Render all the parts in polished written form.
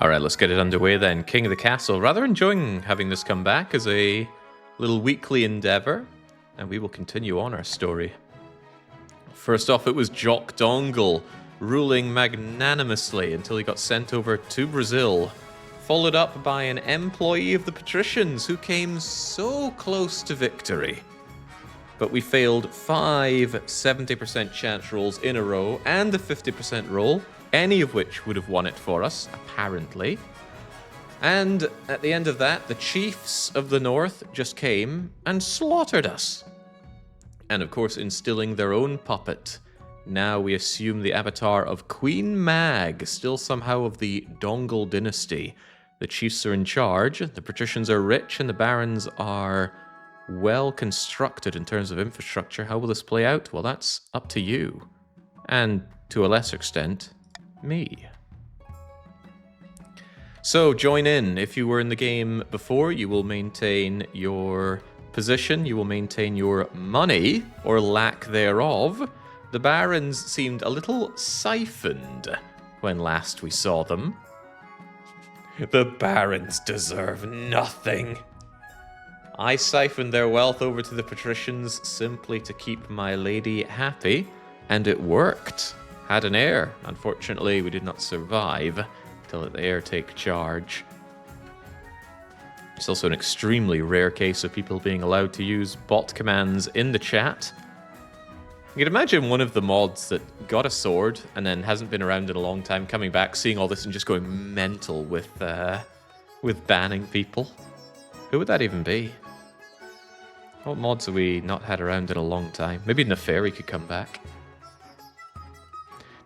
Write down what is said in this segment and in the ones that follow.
Alright, let's get it underway then. King of the Castle. Rather enjoying having this come back as a little weekly endeavor, and we will continue on our story. First off, it was Jock Dongle, ruling magnanimously until he got sent over to Brazil, followed up by an employee of the Patricians who came so close to victory. But we failed 5 70% chance rolls in a row and the 50% roll, any of which would have won it for us, apparently. And at the end of that, the chiefs of the north just came and slaughtered us. And of course, instilling their own puppet. Now we assume the avatar of Queen Mag, still somehow of the Dongle dynasty. The chiefs are in charge, the patricians are rich, and the barons are well constructed in terms of infrastructure. How will this play out? Well, that's up to you. And to a lesser extent, me. So join in. If you were in the game before, you will maintain your position, you will maintain your money, or lack thereof. The barons seemed a little siphoned when last we saw them. The barons deserve nothing. I siphoned their wealth over to the patricians simply to keep my lady happy, and it worked. Had an heir. Unfortunately, we did not survive till the heir take charge. It's also an extremely rare case of people being allowed to use bot commands in the chat. You can imagine one of the mods that got a sword and then hasn't been around in a long time coming back, seeing all this and just going mental with banning people. Who would that even be? What mods have we not had around in a long time? Maybe Neferi could come back.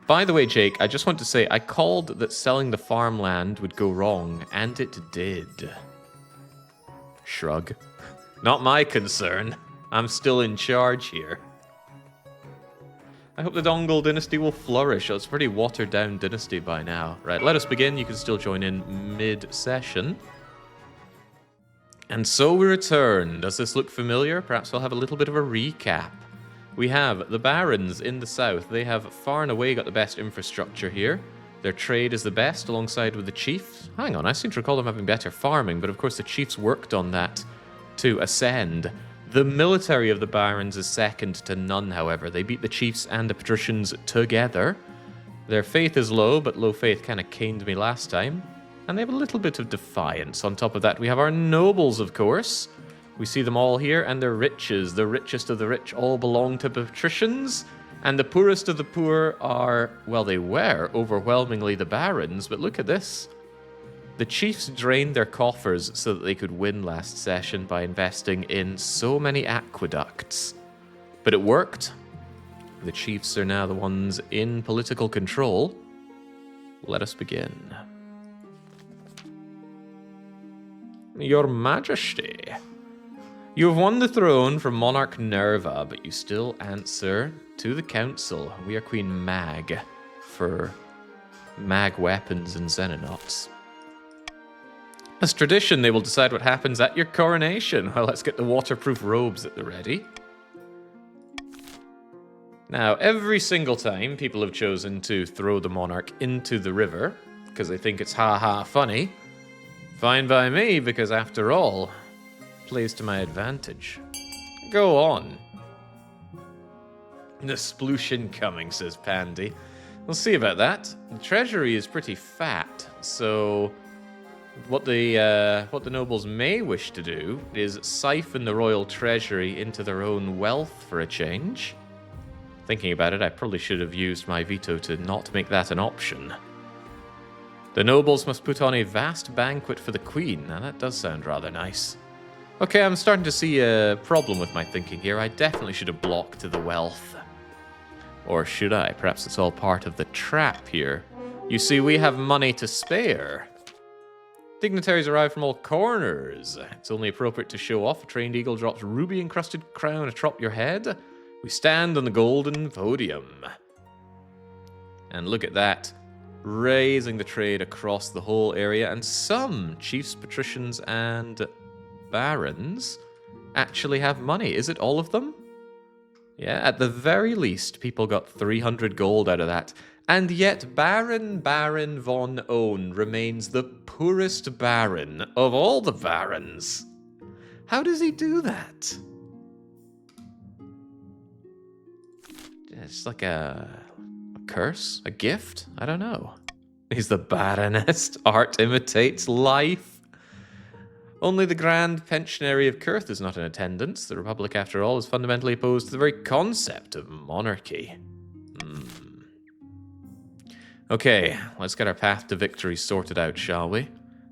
By the way, Jake, I just want to say I called that selling the farmland would go wrong, and it did. Shrug. Not my concern. I'm still in charge here. I hope the Dongle dynasty will flourish. It's a pretty watered down dynasty by now. Right, let us begin. You can still join in mid-session. And so we return. Does this look familiar? Perhaps I'll have a little bit of a recap. We have the barons in the south. They have far and away got the best infrastructure here. Their trade is the best alongside with the chiefs. Hang on, I seem to recall them having better farming, but of course the chiefs worked on that to ascend. The military of the barons is second to none, however. They beat the chiefs and the patricians together. Their faith is low, but low faith kind of caned me last time. And they have a little bit of defiance. On top of that, we have our nobles, of course. We see them all here, and their riches. The richest of the rich all belong to patricians, and the poorest of the poor are, well, they were overwhelmingly the barons, but look at this. The chiefs drained their coffers so that they could win last session by investing in so many aqueducts. But it worked. The chiefs are now the ones in political control. Let us begin. Your Majesty. You have won the throne from Monarch Nerva, but you still answer to the council. We are Queen Mag for mag weapons and xenonauts. As tradition, they will decide what happens at your coronation. Well, let's get the waterproof robes at the ready. Now, every single time people have chosen to throw the monarch into the river because they think it's ha-ha funny, fine by me, because after all, plays to my advantage. Go on. The splooshin coming, says Pandy. We'll see about that. The treasury is pretty fat, so what the nobles may wish to do is siphon the royal treasury into their own wealth for a change. Thinking about it, I probably should have used my veto to not make that an option. The nobles must put on a vast banquet for the queen. Now that does sound rather nice. Okay, I'm starting to see a problem with my thinking here. I definitely should have blocked the wealth. Or should I? Perhaps it's all part of the trap here. You see, we have money to spare. Dignitaries arrive from all corners. It's only appropriate to show off. A trained eagle drops ruby-encrusted crown atop your head. We stand on the golden podium. And look at that. Raising the trade across the whole area. And some chiefs, patricians, and barons actually have money. Is it all of them? Yeah, at the very least, people got 300 gold out of that. And yet Baron von Own remains the poorest baron of all the barons. How does he do that? It's like a curse? A gift? I don't know. He's the baronest. Art imitates life. Only the Grand Pensionary of Kurth is not in attendance. The Republic, after all, is fundamentally opposed to the very concept of monarchy. Okay, let's get our path to victory sorted out, shall we?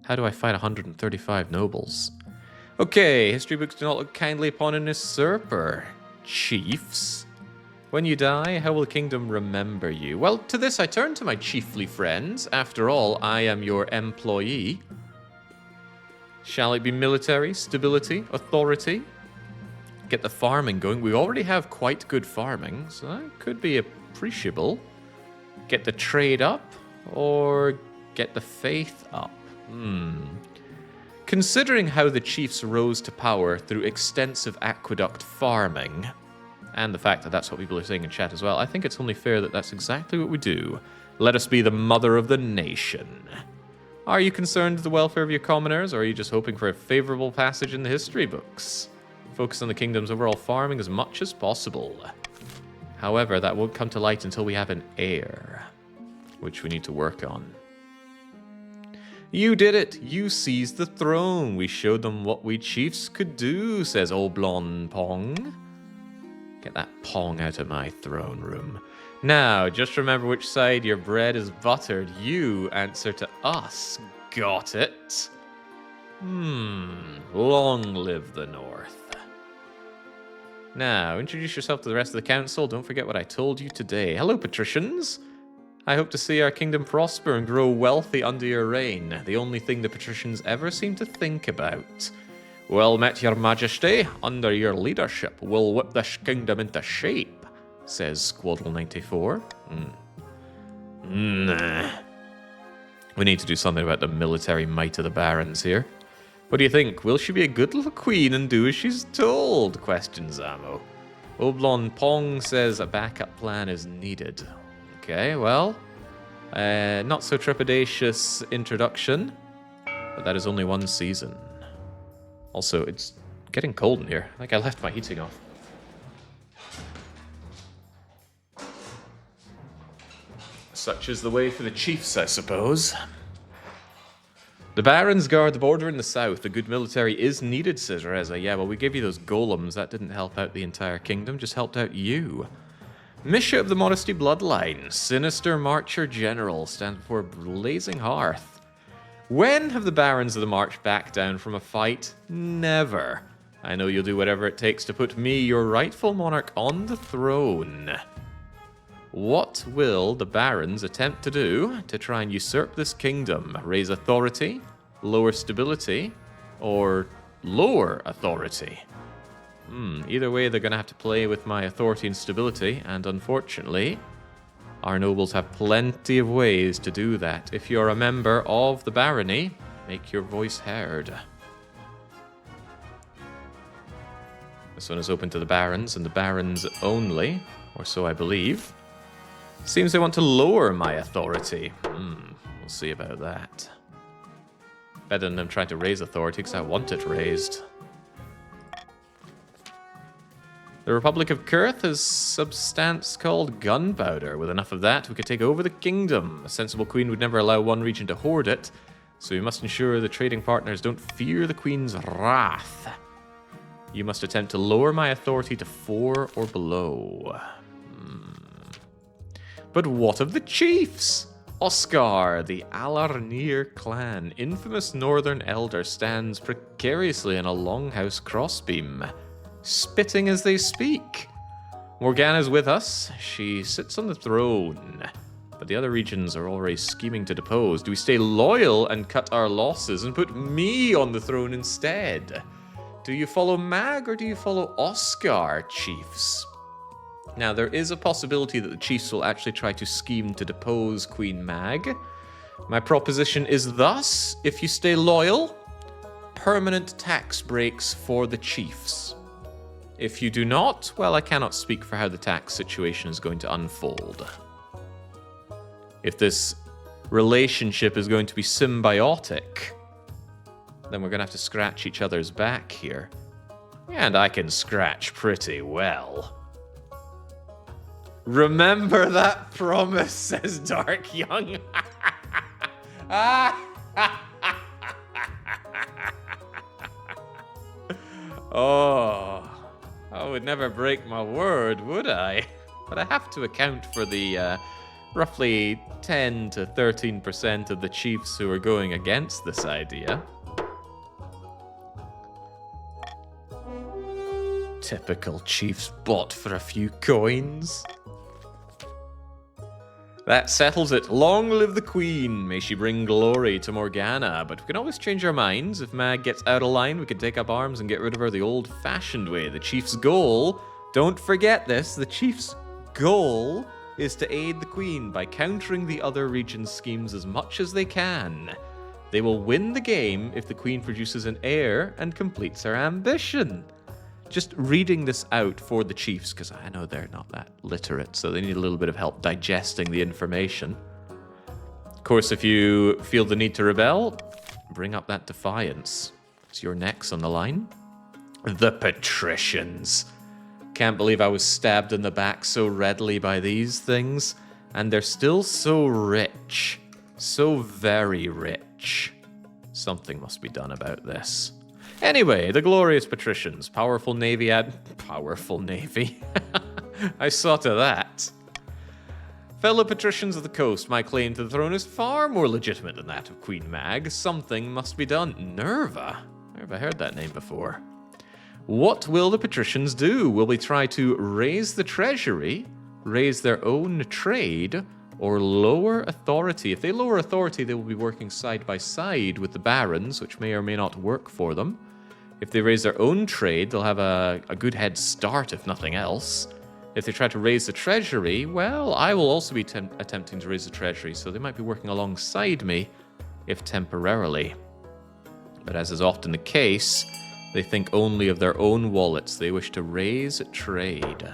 How do I fight 135 nobles? Okay, history books do not look kindly upon an usurper. Chiefs. When you die, how will the kingdom remember you? Well, to this I turn to my chiefly friends. After all, I am your employee. Shall it be military, stability, authority? Get the farming going. We already have quite good farming, so that could be appreciable. Get the trade up, or get the faith up? Considering how the chiefs rose to power through extensive aqueduct farming, and the fact that that's what people are saying in chat as well, I think it's only fair that that's exactly what we do. Let us be the mother of the nation. Are you concerned with the welfare of your commoners, or are you just hoping for a favorable passage in the history books? Focus on the kingdom's overall farming as much as possible. However, that won't come to light until we have an heir, which we need to work on. You did it! You seized the throne! We showed them what we chiefs could do, says Oblon Pong. Get that Pong out of my throne room. Now, just remember which side your bread is buttered. You answer to us. Got it? Long live the North. Now, introduce yourself to the rest of the council. Don't forget what I told you today. Hello, Patricians. I hope to see our kingdom prosper and grow wealthy under your reign. The only thing the Patricians ever seem to think about. Well met, your majesty. Under your leadership, we'll whip this kingdom into shape, says Squaddle 94. Nah. We need to do something about the military might of the barons here. What do you think? Will she be a good little queen and do as she's told? Questions Ammo. Oblon Pong says a backup plan is needed. Okay, well, not so trepidatious introduction, but that is only one season. Also, it's getting cold in here. I think I left my heating off. Such is the way for the chiefs, I suppose. The barons guard the border in the south. A good military is needed, says Reza. Yeah, well, we gave you those golems. That didn't help out the entire kingdom, just helped out you. Misha of the Modesty Bloodline. Sinister Marcher General. Stands before Blazing Hearth. When have the barons of the March backed down from a fight? Never. I know you'll do whatever it takes to put me, your rightful monarch, on the throne. What will the barons attempt to do to try and usurp this kingdom? Raise authority, lower stability, or lower authority? Either way, they're going to have to play with my authority and stability, and unfortunately, our nobles have plenty of ways to do that. If you're a member of the barony, make your voice heard. This one is open to the barons, and the barons only, or so I believe. Seems they want to lower my authority. We'll see about that. Better than them trying to raise authority, because I want it raised. The Republic of Kurth has substance called gunpowder. With enough of that, we could take over the kingdom. A sensible queen would never allow one region to hoard it, so we must ensure the trading partners don't fear the queen's wrath. You must attempt to lower my authority to 4 or below. But what of the chiefs? Oscar, the Alarnir clan, infamous northern elder, stands precariously in a longhouse crossbeam, spitting as they speak. Morgana's with us. She sits on the throne, but the other regions are already scheming to depose. Do we stay loyal and cut our losses and put me on the throne instead? Do you follow Mag or do you follow Oscar, chiefs? Now, there is a possibility that the chiefs will actually try to scheme to depose Queen Mag. My proposition is thus, if you stay loyal, permanent tax breaks for the chiefs. If you do not, well, I cannot speak for how the tax situation is going to unfold. if this relationship is going to be symbiotic, then we're going to have to scratch each other's back here. And I can scratch pretty well. Remember that promise, says Dark Young. Oh, I would never break my word, would I? But I have to account for the roughly 10 to 13% of the chiefs who are going against this idea. Typical chiefs bought for a few coins. That settles it. Long live the Queen. May she bring glory to Morgana. But we can always change our minds. If Mag gets out of line, we can take up arms and get rid of her the old-fashioned way. The chief's goal, don't forget this, the chief's goal is to aid the Queen by countering the other region's schemes as much as they can. They will win the game if the Queen produces an heir and completes her ambition. Just reading this out for the chiefs, because I know they're not that literate, so they need a little bit of help digesting the information. Of course, if you feel the need to rebel, bring up that defiance. It's your necks on the line. The Patricians. Can't believe I was stabbed in the back so readily by these things. And they're still so rich. So very rich. Something must be done about this. Anyway, the glorious Patricians. Powerful navy. Powerful navy. I saw to that. Fellow Patricians of the coast, my claim to the throne is far more legitimate than that of Queen Mag. Something must be done. Nerva? Where have I heard that name before? What will the Patricians do? Will they try to raise the treasury, raise their own trade, or lower authority? If they lower authority, they will be working side by side with the barons, which may or may not work for them. If they raise their own trade, they'll have a good head start, if nothing else. If they try to raise the treasury, well, I will also be attempting to raise the treasury, so they might be working alongside me, if temporarily. But as is often the case, they think only of their own wallets. They wish to raise trade.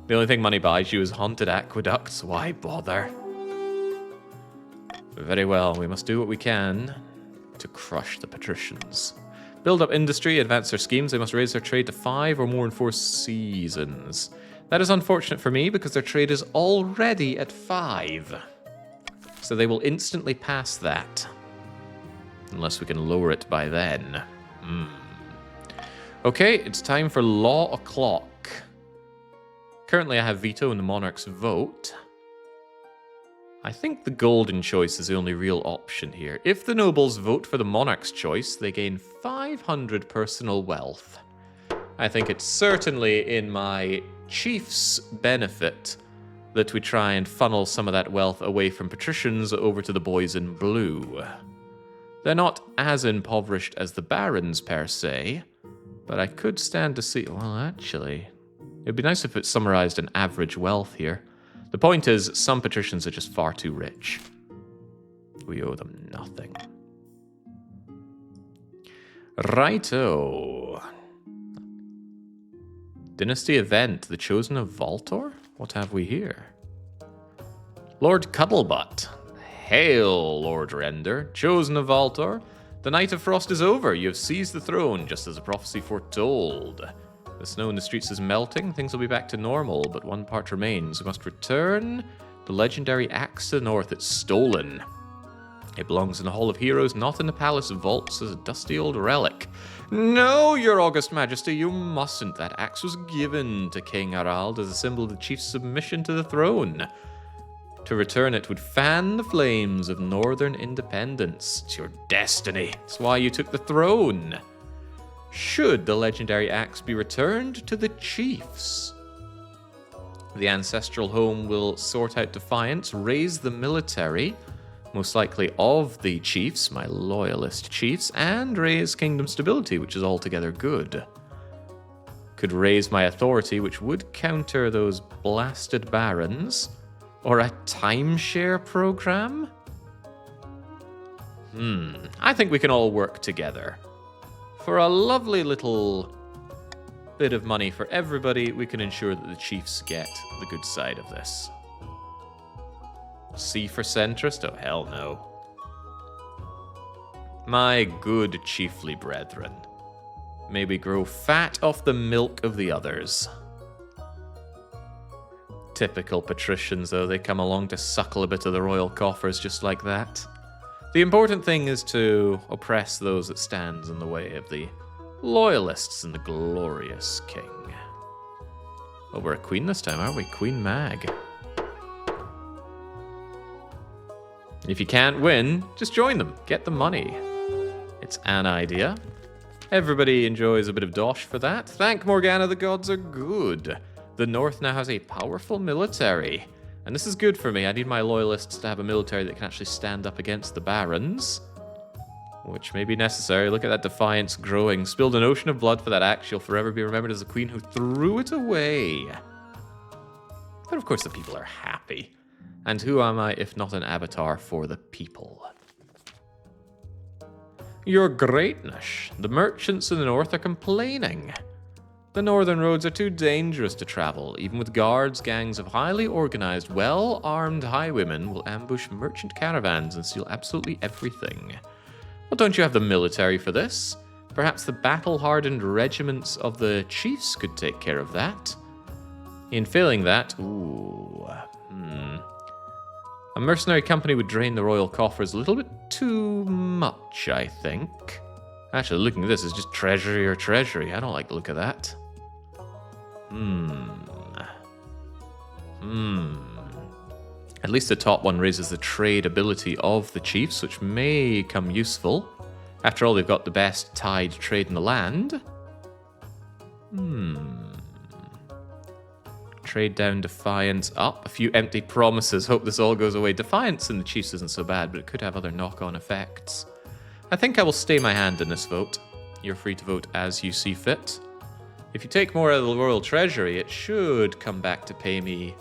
The only thing money buys you is haunted aqueducts. Why bother? Very well, we must do what we can to crush the Patricians. Build up industry, advance their schemes. They must raise their trade to 5 or more in 4 seasons. That is unfortunate for me because their trade is already at 5. So they will instantly pass that. Unless we can lower it by then. Okay, it's time for Law O'Clock. Currently I have veto in the monarch's vote. I think the golden choice is the only option option here. If the nobles vote for the monarch's choice, they gain 500 personal wealth. I think it's certainly in my chief's benefit that we try and funnel some of that wealth away from patricians over to the boys in blue. They're not as impoverished as the barons per se, but I could stand to see... Well, actually, it'd be nice if it summarized an average wealth here. The point is, some patricians are just far too rich. We owe them nothing. Righto. Dynasty event, the Chosen of Voltor? What have we here? Lord Cuddlebutt. Hail, Lord Render, Chosen of Voltor. The Night of Frost is over. You have seized the throne, just as the prophecy foretold. The snow in the streets is melting. Things will be back to normal, but one part remains. We must return the legendary axe to the north. It's stolen. It belongs in the Hall of Heroes, not in the palace vaults as a dusty old relic. No, your august majesty, you mustn't. That axe was given to King Harald as a symbol of the chief's submission to the throne. To return it would fan the flames of northern independence. It's your destiny. It's why you took the throne. Should the legendary axe be returned to the chiefs, the ancestral home will sort out defiance, raise the military, most likely of the chiefs, my loyalist chiefs, and raise kingdom stability, which is altogether good. Could raise my authority, which would counter those blasted barons, or a timeshare program? I think we can all work together. For a lovely little bit of money for everybody, we can ensure that the chiefs get the good side of this. C for centrist? Oh, hell no. My good chiefly brethren, may we grow fat off the milk of the others. Typical patricians, though, they come along to suckle a bit of the royal coffers just like that. The important thing is to oppress those that stands in the way of the loyalists and the glorious king. Oh, we're a queen this time, aren't we? Queen Mag. If you can't win, just join them. Get the money. It's an idea. Everybody enjoys a bit of dosh for that. Thank Morgana, the gods are good. The North now has a powerful military. And this is good for me. I need my loyalists to have a military that can actually stand up against the barons. Which may be necessary. Look at that defiance growing. Spilled an ocean of blood for that axe. She'll forever be remembered as the queen who threw it away. But of course the people are happy. And who am I if not an avatar for the people? Your greatness. The merchants in the north are complaining. The northern roads are too dangerous to travel. Even with guards, gangs of highly organized, well-armed highwaymen will ambush merchant caravans and steal absolutely everything. Well, don't you have the military for this? Perhaps the battle-hardened regiments of the chiefs could take care of that. In failing that, a mercenary company would drain the royal coffers a little bit too much, I think. Actually, looking at this is just treasury or treasury. I don't like the look of that. At least the top one raises the trade ability of the chiefs, which may come useful. After all, they've got the best tide trade in the land. Trade down, defiance up. A few empty promises. Hope this all goes away. Defiance in the chiefs isn't so bad, but it could have other knock-on effects. I think I will stay my hand in this vote. You're free to vote as you see fit. If you take more out of the royal treasury, it should come back to pay me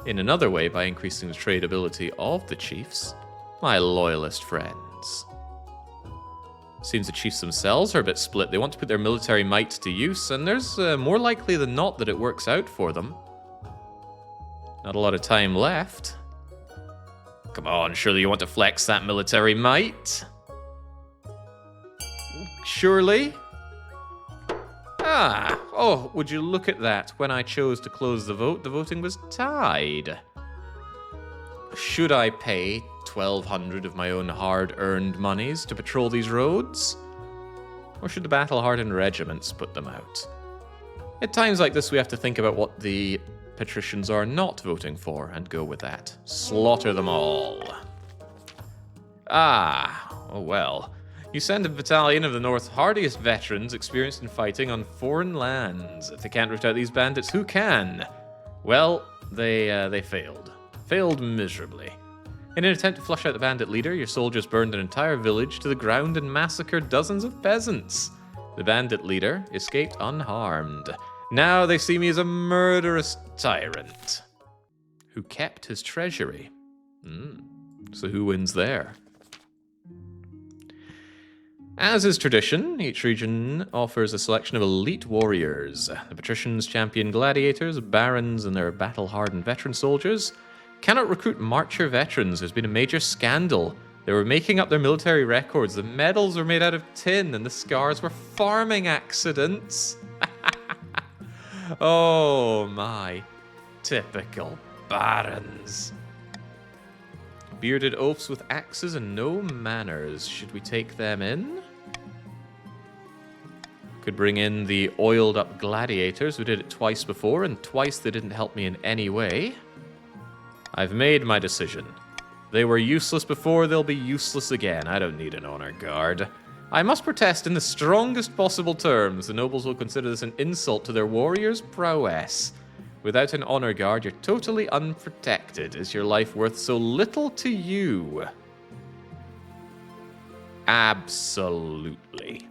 in another way by increasing the trade ability of the chiefs. My loyalist friends. Seems the chiefs themselves are a bit split. They want to put their military might to use, and there's more likely than not that it works out for them. Not a lot of time left. Come on, surely you want to flex that military might? Surely? Oh, would you look at that? When I chose to close the vote, the voting was tied. Should I pay 1,200 of my own hard-earned monies to patrol these roads? Or should the battle-hardened regiments put them out? At times like this, we have to think about what the Patricians are not voting for and go with that. Slaughter them all. Oh well. You send a battalion of the North's hardiest veterans experienced in fighting on foreign lands. If they can't root out these bandits, who can? Well, they failed. Failed miserably. In an attempt to flush out the bandit leader, your soldiers burned an entire village to the ground and massacred dozens of peasants. The bandit leader escaped unharmed. Now they see me as a murderous tyrant who kept his treasury. So who wins there? As is tradition, each region offers a selection of elite warriors. The Patricians champion gladiators, barons, and their battle-hardened veteran soldiers cannot recruit marcher veterans. There's been a major scandal. They were making up their military records. The medals were made out of tin, and the scars were farming accidents. Oh my. Typical barons. Bearded oafs with axes and no manners. Should we take them in? Could bring in the oiled up gladiators who did it twice before, and twice they didn't help me in any way. I've made my decision. They were useless before, they'll be useless again. I don't need an honor guard. I must protest in the strongest possible terms. The nobles will consider this an insult to their warriors' prowess. Without an honor guard, you're totally unprotected. Is your life worth so little to you? Absolutely.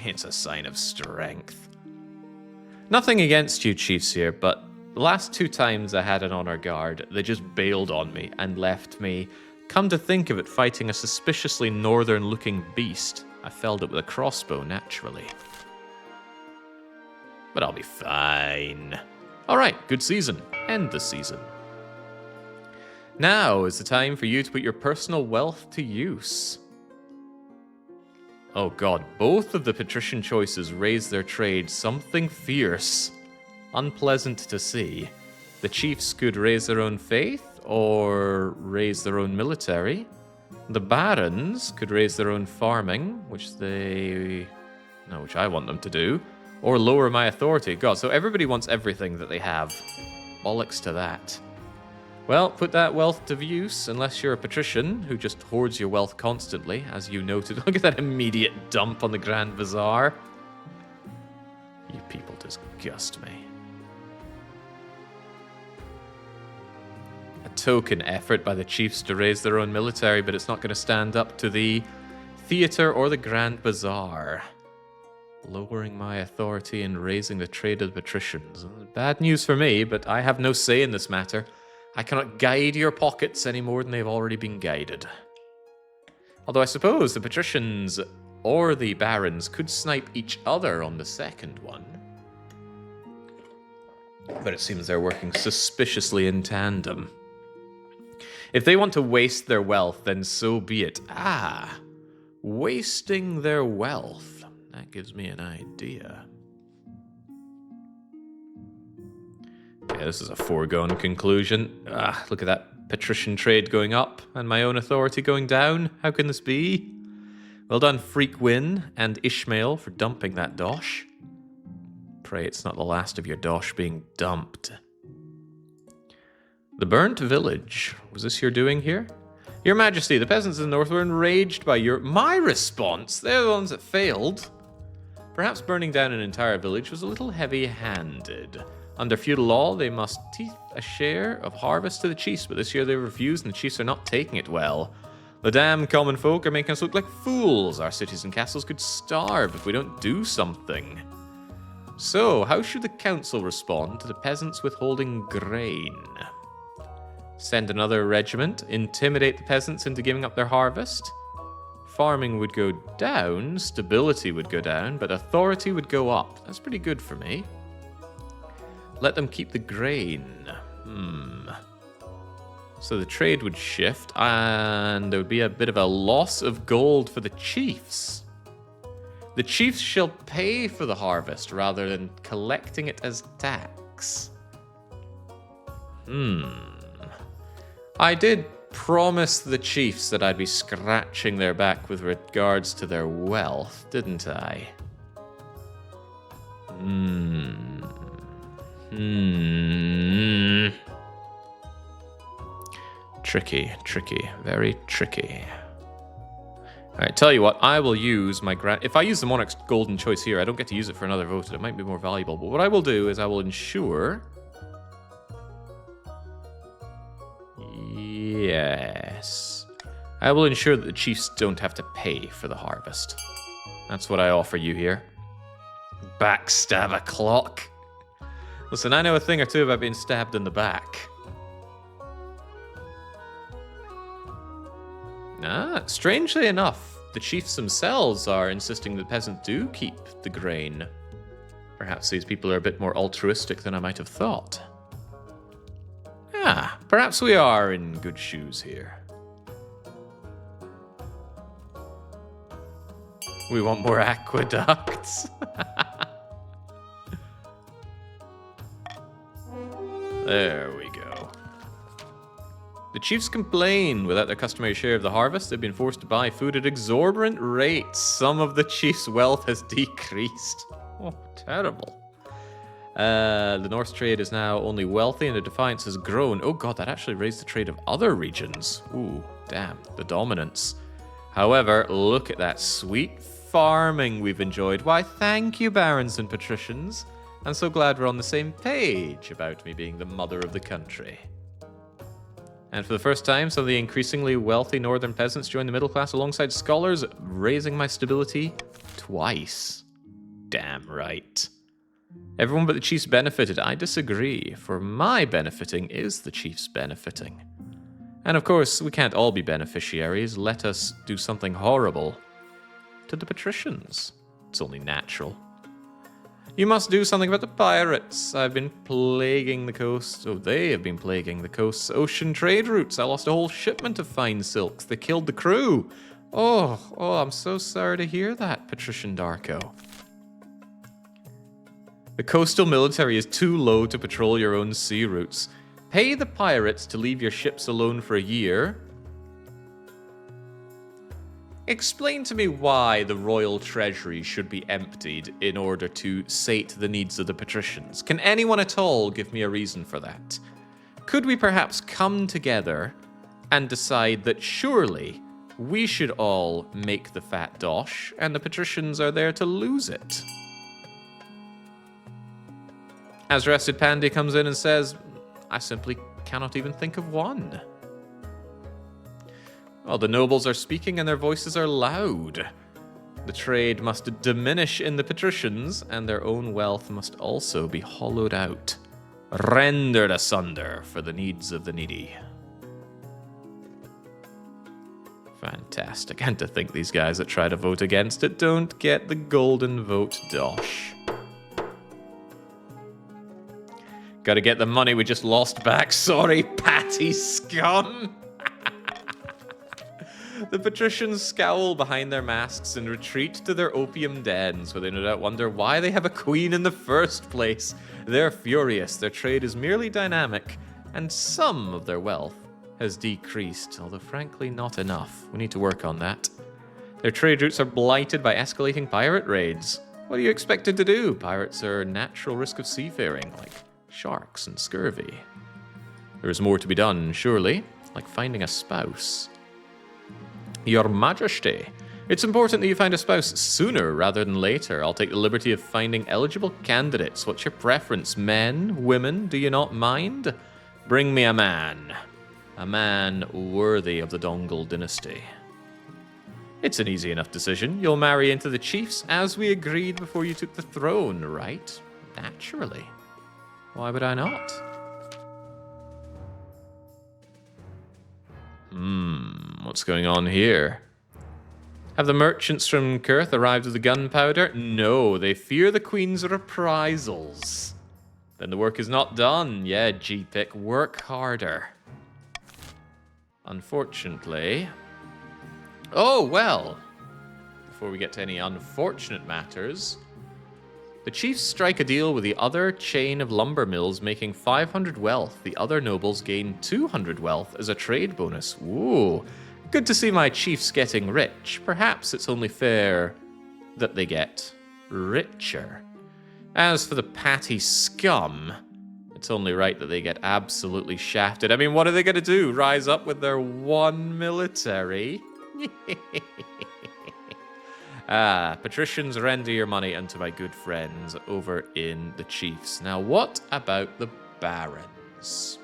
It's a sign of strength. Nothing against you, chiefs here, but the last 2 times I had an honor guard, they just bailed on me and left me. Come to think of it, fighting a suspiciously northern-looking beast. I felled it with a crossbow, naturally. But I'll be fine. Alright, good season. End the season. Now is the time for you to put your personal wealth to use. Oh god, both of the patrician choices raise their trade something fierce. Unpleasant to see. The chiefs could raise their own faith or raise their own military. The barons could raise their own farming, which I want them to do, or lower my authority. God, so everybody wants everything that they have. Bollocks to that. Well, put that wealth to use, unless you're a patrician who just hoards your wealth constantly, as you noted. Look at that immediate dump on the Grand Bazaar. You people disgust me. A token effort by the chiefs to raise their own military, but it's not going to stand up to the theatre or the Grand Bazaar. Lowering my authority and raising the trade of the patricians. Bad news for me, but I have no say in this matter. I cannot guide your pockets any more than they've already been guided. Although I suppose the patricians or the barons could snipe each other on the second one. But it seems they're working suspiciously in tandem. If they want to waste their wealth, then so be it. Wasting their wealth. That gives me an idea. Yeah, this is a foregone conclusion. Look at that patrician trade going up and my own authority going down. How can this be? Well done, Freakwin and Ishmael, for dumping that dosh. Pray it's not the last of your dosh being dumped. The burnt village. Was this your doing here? Your Majesty, the peasants in the north were enraged by my response. They're the ones that failed. Perhaps burning down an entire village was a little heavy-handed. Under feudal law, they must teeth a share of harvest to the chiefs, but this year they refused and the chiefs are not taking it well. The damn common folk are making us look like fools. Our cities and castles could starve if we don't do something. So, how should the council respond to the peasants withholding grain? Send another regiment, intimidate the peasants into giving up their harvest? Farming would go down, stability would go down, but authority would go up. That's pretty good for me. Let them keep the grain. So the trade would shift, and there would be a bit of a loss of gold for the chiefs. The chiefs shall pay for the harvest rather than collecting it as tax. I did promise the chiefs that I'd be scratching their back with regards to their wealth, didn't I? Tricky, very tricky. Alright, tell you what, I will use my if I use the Monarch's golden choice here, I don't get to use it for another vote, it might be more valuable, but what I will do is I will ensure... Yes. I will ensure that the chiefs don't have to pay for the harvest. That's what I offer you here. Backstab a clock. Listen, I know a thing or two about being stabbed in the back. Strangely enough, the chiefs themselves are insisting that peasants do keep the grain. Perhaps these people are a bit more altruistic than I might have thought. Perhaps we are in good shoes here. We want more aqueducts. There we go. The chiefs complain without their customary share of the harvest. They've been forced to buy food at exorbitant rates. Some of the chiefs' wealth has decreased. Oh, terrible. The North trade is now only wealthy and the defiance has grown. Oh god, that actually raised the trade of other regions. Ooh, damn, the dominance. However, look at that sweet farming we've enjoyed. Why, thank you, barons and patricians. I'm so glad we're on the same page about me being the mother of the country. And for the first time, some of the increasingly wealthy northern peasants join the middle class alongside scholars, raising my stability twice. Damn right. Everyone but the chiefs benefited. I disagree, for my benefiting is the chiefs benefiting. And of course, we can't all be beneficiaries. Let us do something horrible to the patricians. It's only natural. You must do something about the pirates. I've been plaguing the coast. Oh, they have been plaguing the coast's ocean trade routes. I lost a whole shipment of fine silks. They killed the crew. Oh, I'm so sorry to hear that, Patrician Darko. The coastal military is too low to patrol your own sea routes. Pay the pirates to leave your ships alone for a year. Explain to me why the royal treasury should be emptied in order to sate the needs of the patricians. Can anyone at all give me a reason for that? Could we perhaps come together and decide that surely we should all make the fat dosh and the patricians are there to lose it? As Rested Pandy comes in and says, I simply cannot even think of one. Well, the nobles are speaking and their voices are loud. The trade must diminish in the patricians, and their own wealth must also be hollowed out, rendered asunder for the needs of the needy. Fantastic. And to think these guys that try to vote against it don't get the golden vote dosh. Gotta get the money we just lost back. Sorry, Patty Scum. The patricians scowl behind their masks and retreat to their opium dens, where they no doubt wonder why they have a queen in the first place. They're furious. Their trade is merely dynamic, and some of their wealth has decreased, although frankly not enough. We need to work on that. Their trade routes are blighted by escalating pirate raids. What are you expected to do? Pirates are a natural risk of seafaring, like sharks and scurvy. There is more to be done, surely, like finding a spouse. Your Majesty, it's important that you find a spouse sooner rather than later. I'll take the liberty of finding eligible candidates. What's your preference? Men? Women? Do you not mind? Bring me a man. A man worthy of the Dongle dynasty. It's an easy enough decision. You'll marry into the chiefs as we agreed before you took the throne, right? Naturally. Why would I not? What's going on here? Have the merchants from Kurth arrived with the gunpowder? No, they fear the Queen's reprisals. Then the work is not done. Yeah, G-Pick, work harder. Unfortunately... Oh, well. Before we get to any unfortunate matters... The chiefs strike a deal with the other chain of lumber mills, making 500 wealth. The other nobles gain 200 wealth as a trade bonus. Ooh, good to see my chiefs getting rich. Perhaps it's only fair that they get richer. As for the Patty Scum, it's only right that they get absolutely shafted. I mean, what are they going to do? Rise up with their one military? Patricians, render your money unto my good friends over in the chiefs. Now, what about the barons?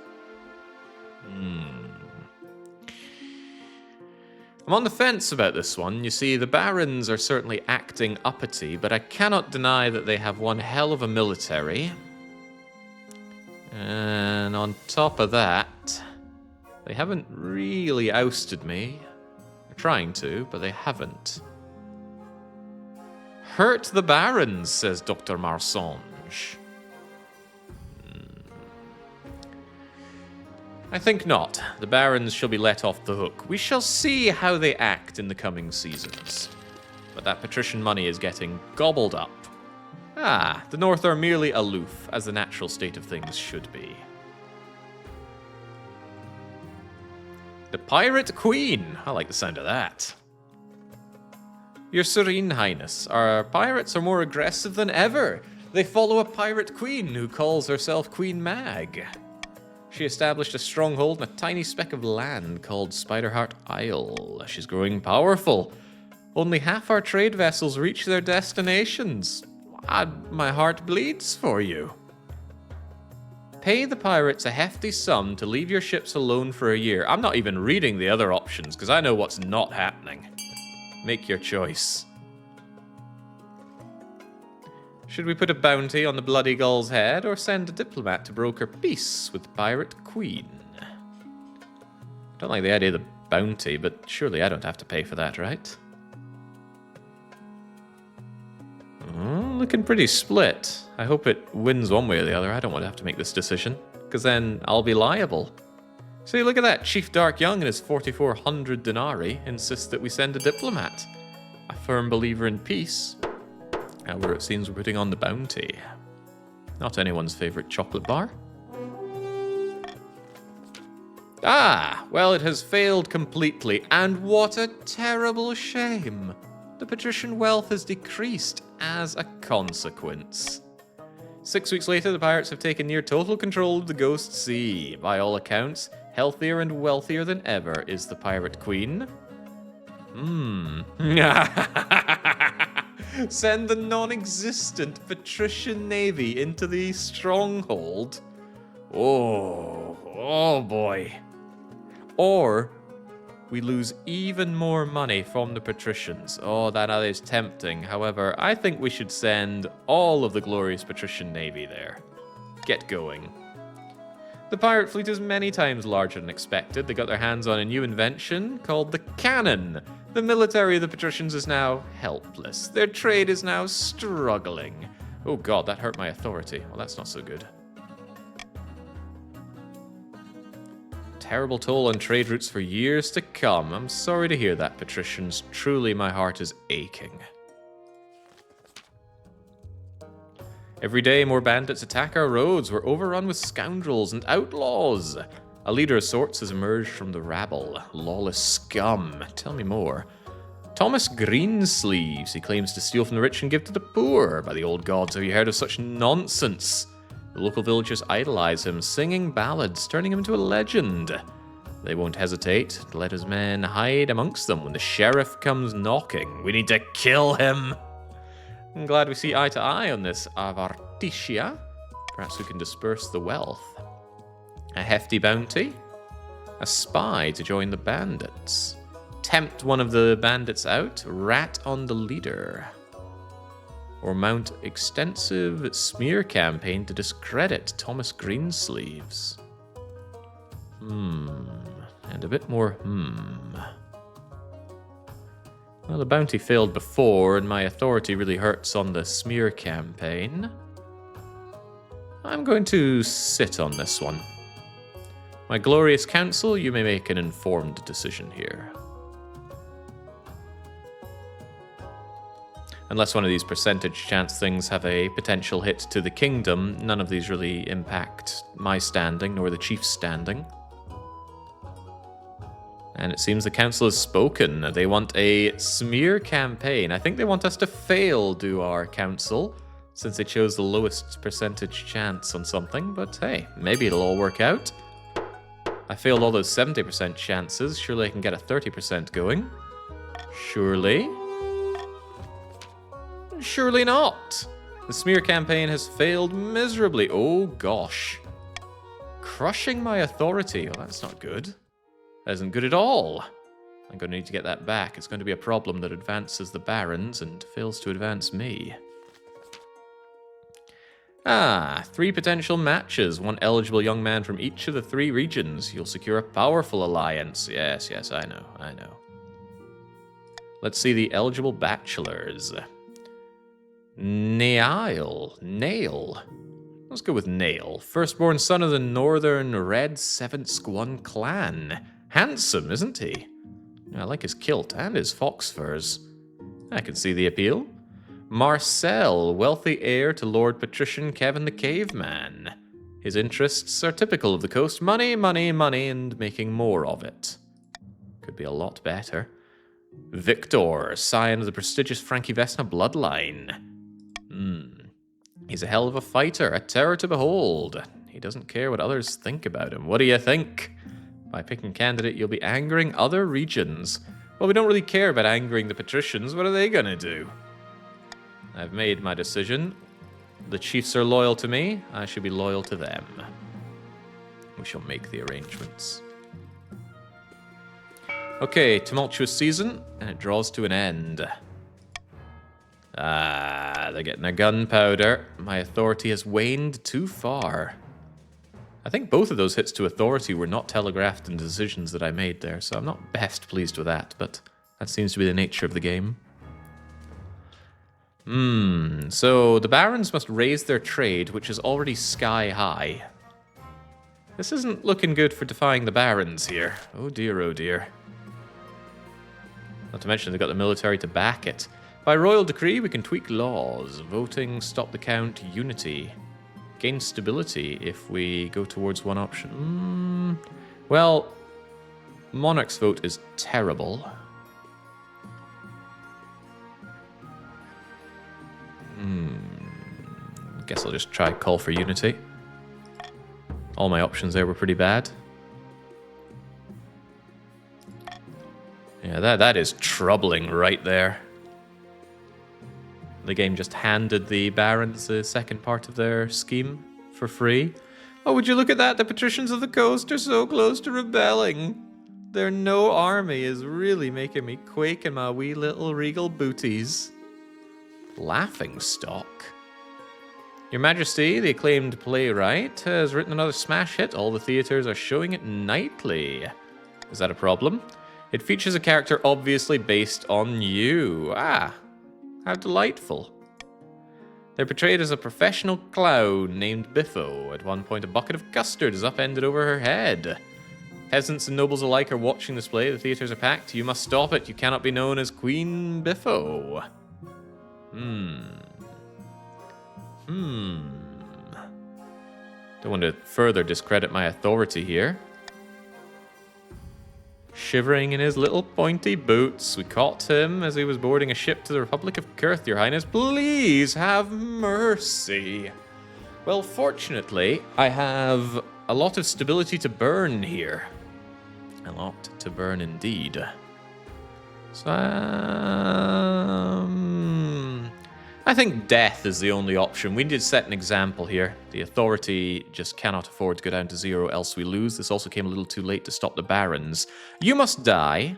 I'm on the fence about this one. You see, the barons are certainly acting uppity, but I cannot deny that they have one hell of a military. And on top of that, they haven't really ousted me. They're trying to, but they haven't. Hurt the barons, says Dr. Marsange. I think not. The barons shall be let off the hook. We shall see how they act in the coming seasons. But that patrician money is getting gobbled up. The North are merely aloof, as the natural state of things should be. The Pirate Queen. I like the sound of that. Your Serene Highness, our pirates are more aggressive than ever. They follow a pirate queen who calls herself Queen Mag. She established a stronghold in a tiny speck of land called Spiderheart Isle. She's growing powerful. Only half our trade vessels reach their destinations. My heart bleeds for you. Pay the pirates a hefty sum to leave your ships alone for a year. I'm not even reading the other options because I know what's not happening. Make your choice. Should we put a bounty on the Bloody Gull's head or send a diplomat to broker peace with Pirate Queen? I don't like the idea of the bounty, but surely I don't have to pay for that, right? Looking pretty split. I hope it wins one way or the other. I don't want to have to make this decision, because then I'll be liable. See, look at that. Chief Dark Young and his 4,400 denarii insists that we send a diplomat. A firm believer in peace. However, it seems we're putting on the bounty. Not anyone's favourite chocolate bar. Ah, well, it has failed completely, and what a terrible shame. The patrician wealth has decreased as a consequence. 6 weeks later, the pirates have taken near total control of the Ghost Sea. By all accounts, healthier and wealthier than ever is the pirate queen. Send the non-existent patrician navy into the stronghold. Oh boy. Or we lose even more money from the patricians. Oh, that is tempting. However, I think we should send all of the glorious patrician navy there. Get going. The pirate fleet is many times larger than expected. They got their hands on a new invention called the cannon. The military of the patricians is now helpless. Their trade is now struggling. Oh god, that hurt my authority. Well, that's not so good. Terrible toll on trade routes for years to come. I'm sorry to hear that, patricians. Truly, my heart is aching. Every day, more bandits attack our roads. We're overrun with scoundrels and outlaws. A leader of sorts has emerged from the rabble. Lawless scum. Tell me more. Thomas Greensleeves. He claims to steal from the rich and give to the poor. By the old gods, have you heard of such nonsense? The local villagers idolize him, singing ballads, turning him into a legend. They won't hesitate to let his men hide amongst them when the sheriff comes knocking. We need to kill him. I'm glad we see eye to eye on this avartitia. Perhaps we can disperse the wealth. A hefty bounty? A spy to join the bandits. Tempt one of the bandits out, rat on the leader. Or mount extensive smear campaign to discredit Thomas Greensleeves. And a bit more Well, the bounty failed before, and my authority really hurts on the smear campaign. I'm going to sit on this one. My glorious council, you may make an informed decision here. Unless one of these percentage chance things have a potential hit to the kingdom, none of these really impact my standing, nor the chief's standing. And it seems the council has spoken. They want a smear campaign. I think they want us to fail, do our council, since they chose the lowest percentage chance on something. But hey, maybe it'll all work out. I failed all those 70% chances. Surely I can get a 30% going. Surely. Surely not. The smear campaign has failed miserably. Oh gosh. Crushing my authority. Oh, that's not good. That isn't good at all. I'm going to need to get that back. It's going to be a problem that advances the barons and fails to advance me. 3 potential matches. 1 eligible young man from each of the 3 regions. You'll secure a powerful alliance. Yes, I know. Let's see the eligible bachelors. Nail. Let's go with Nail. Firstborn son of the Northern Red 7th Squan clan. Handsome, isn't he? I like his kilt and his fox furs. I can see the appeal. Marcel, wealthy heir to Lord Patrician Kevin the Caveman. His interests are typical of the coast. Money, and making more of it. Could be a lot better. Victor, scion of the prestigious Frankie Vesna bloodline. He's a hell of a fighter, a terror to behold. He doesn't care what others think about him. What do you think? By picking candidate, you'll be angering other regions. Well, we don't really care about angering the patricians. What are they gonna do? I've made my decision. The chiefs are loyal to me. I should be loyal to them. We shall make the arrangements. Okay, tumultuous season, and it draws to an end. They're getting their gunpowder. My authority has waned too far. I think both of those hits to authority were not telegraphed in the decisions that I made there, so I'm not best pleased with that, but that seems to be the nature of the game. So the barons must raise their trade, which is already sky high. This isn't looking good for defying the barons here. Oh dear, oh dear. Not to mention they've got the military to back it. By royal decree, we can tweak laws. Voting, stop the count, unity. Gain stability if we go towards one option. Well, monarch's vote is terrible. Guess I'll just try call for unity. All my options there were pretty bad. Yeah, that is troubling right there. The game just handed the barons the second part of their scheme for free. Oh, would you look at that? The Patricians of the coast are so close to rebelling. Their no army is really making me quake in my wee little regal booties. Laughingstock. Your Majesty, the acclaimed playwright, has written another smash hit. All the theaters are showing it nightly. Is that a problem? It features a character obviously based on you. Ah, how delightful. They're portrayed as a professional clown named Biffo. At one point, a bucket of custard is upended over her head. Peasants and nobles alike are watching this play. The theaters are packed. You must stop it. You cannot be known as Queen Biffo. Don't want to further discredit my authority here. Shivering in his little pointy boots, we caught him as he was boarding a ship to the Republic of Kurth, Your Highness. Please have mercy. Well, fortunately, I have a lot of stability to burn here. A lot to burn indeed. So, I think death is the only option. We need to set an example here. The authority just cannot afford to go down to 0, else we lose. This also came a little too late to stop the barons. You must die.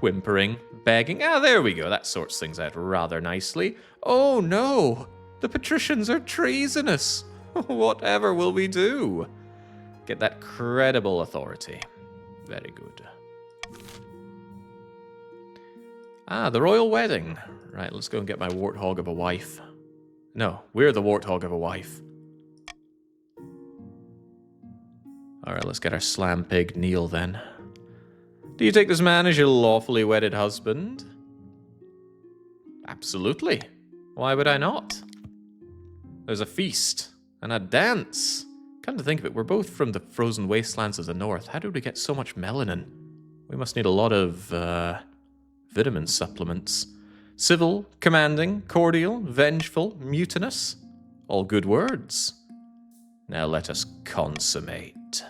Whimpering, begging. Ah, there we go. That sorts things out rather nicely. Oh no! The Patricians are treasonous. Whatever will we do? Get that credible authority. Very good. Ah, the royal wedding. Right, let's go and get my warthog of a wife. No, we're the warthog of a wife. Alright, let's get our slam pig Neil then. Do you take this man as your lawfully wedded husband? Absolutely. Why would I not? There's a feast and a dance. Come to think of it, we're both from the frozen wastelands of the north. How did we get so much melanin? We must need a lot of vitamin supplements. Civil, commanding, cordial, vengeful, mutinous. All good words. Now let us consummate.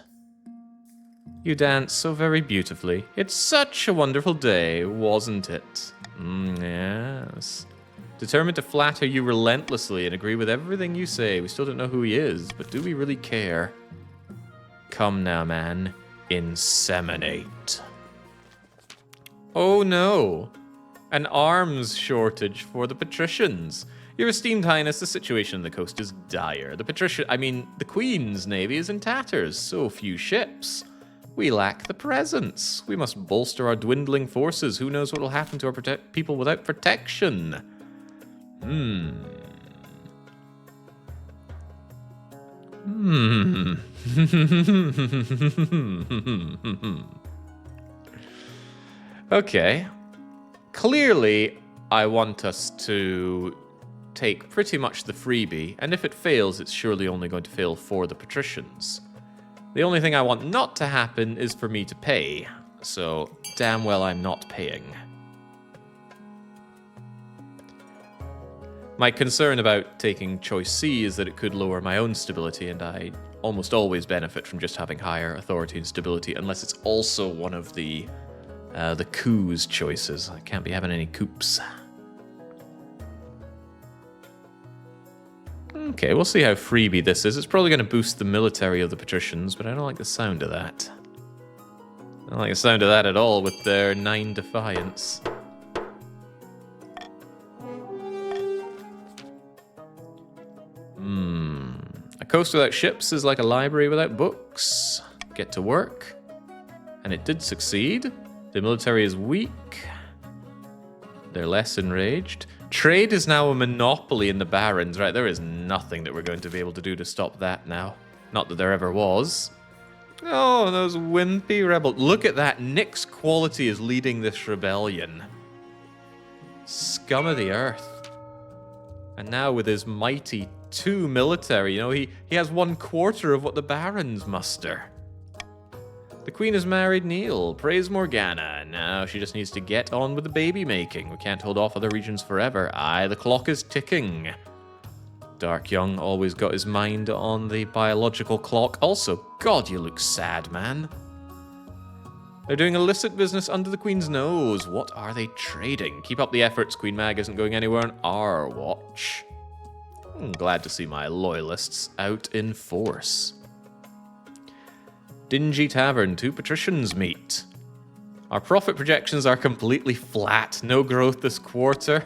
You dance so very beautifully. It's such a wonderful day, wasn't it? Yes. Determined to flatter you relentlessly and agree with everything you say. We still don't know who he is, but do we really care? Come now, man. Inseminate. Oh no. An arms shortage for the Patricians. Your esteemed highness, the situation on the coast is dire. The Queen's navy is in tatters. So few ships. We lack the presence. We must bolster our dwindling forces. Who knows what will happen to our people without protection? Okay. Clearly, I want us to take pretty much the freebie, and if it fails, it's surely only going to fail for the Patricians. The only thing I want not to happen is for me to pay, so damn well I'm not paying. My concern about taking choice C is that it could lower my own stability, and I almost always benefit from just having higher authority and stability, unless it's also one of the coups choices. I can't be having any coups. Okay, we'll see how freebie this is. It's probably going to boost the military of the Patricians, but I don't like the sound of that. I don't like the sound of that at all with their 9 defiance. A coast without ships is like a library without books. Get to work. And it did succeed. The military is weak. They're less enraged. Trade is now a monopoly in the barons, right? There is nothing that we're going to be able to do to stop that now. Not that there ever was. Oh, those wimpy rebels. Look at that. Nick's quality is leading this rebellion. Scum of the earth. And now with his mighty 2 military, you know, he has 1/4 of what the barons muster. The queen has married Neil. Praise Morgana. Now she just needs to get on with the baby making. We can't hold off other regions forever. Aye, the clock is ticking. Dark Young always got his mind on the biological clock. Also, God, you look sad, man. They're doing illicit business under the Queen's nose. What are they trading? Keep up the efforts. Queen Mag isn't going anywhere on our watch. I'm glad to see my loyalists out in force. Dingy Tavern, 2 patricians meet. Our profit projections are completely flat. No growth this quarter.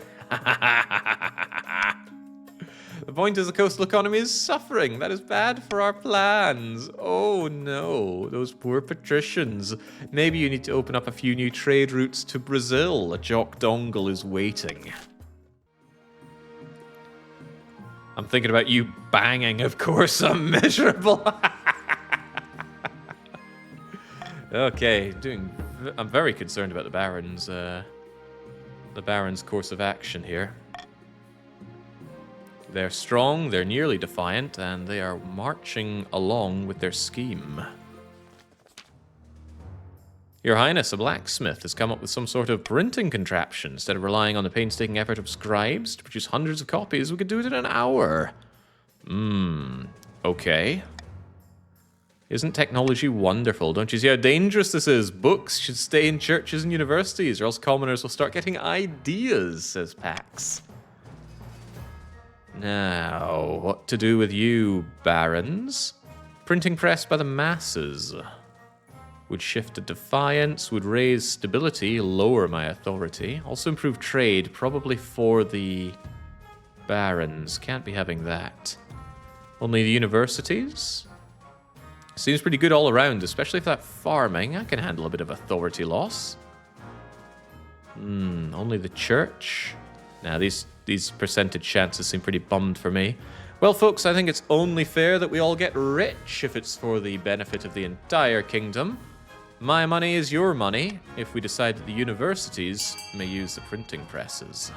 The point is the coastal economy is suffering. That is bad for our plans. Oh no, those poor patricians. Maybe you need to open up a few new trade routes to Brazil. A jock dongle is waiting. I'm thinking about you banging, of course. I'm miserable. Okay, I'm very concerned about the Baron's course of action here. They're strong, they're nearly defiant, and they are marching along with their scheme. Your Highness, a blacksmith, has come up with some sort of printing contraption. Instead of relying on the painstaking effort of scribes to produce hundreds of copies, we could do it in an hour. Okay. Isn't technology wonderful? Don't you see how dangerous this is? Books should stay in churches and universities, or else commoners will start getting ideas, says Pax. Now, what to do with you, barons? Printing press by the masses. Would shift to defiance, would raise stability, lower my authority. Also improve trade, probably for the barons. Can't be having that. Only the universities? Seems pretty good all around, especially for that farming. I can handle a bit of authority loss. Only the church? Now, these percentage chances seem pretty bummed for me. Well, folks, I think it's only fair that we all get rich if it's for the benefit of the entire kingdom. My money is your money if we decide that the universities may use the printing presses.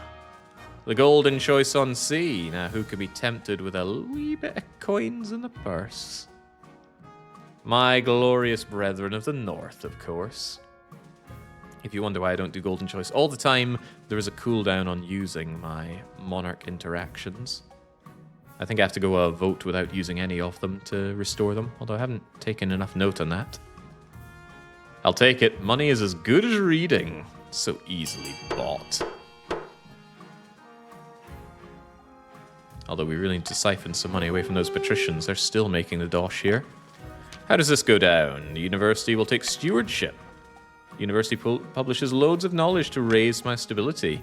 The golden choice on sea. Now, who could be tempted with a wee bit of coins in the purse? My glorious brethren of the north, of course. If you wonder why I don't do golden choice all the time, there is a cooldown on using my monarch interactions. I think I have to go a vote without using any of them to restore them, although I haven't taken enough note on that. I'll take it. Money is as good as reading. So easily bought. Although we really need to siphon some money away from those patricians. They're still making the dosh here. How does this go down? The university will take stewardship. The university publishes loads of knowledge to raise my stability.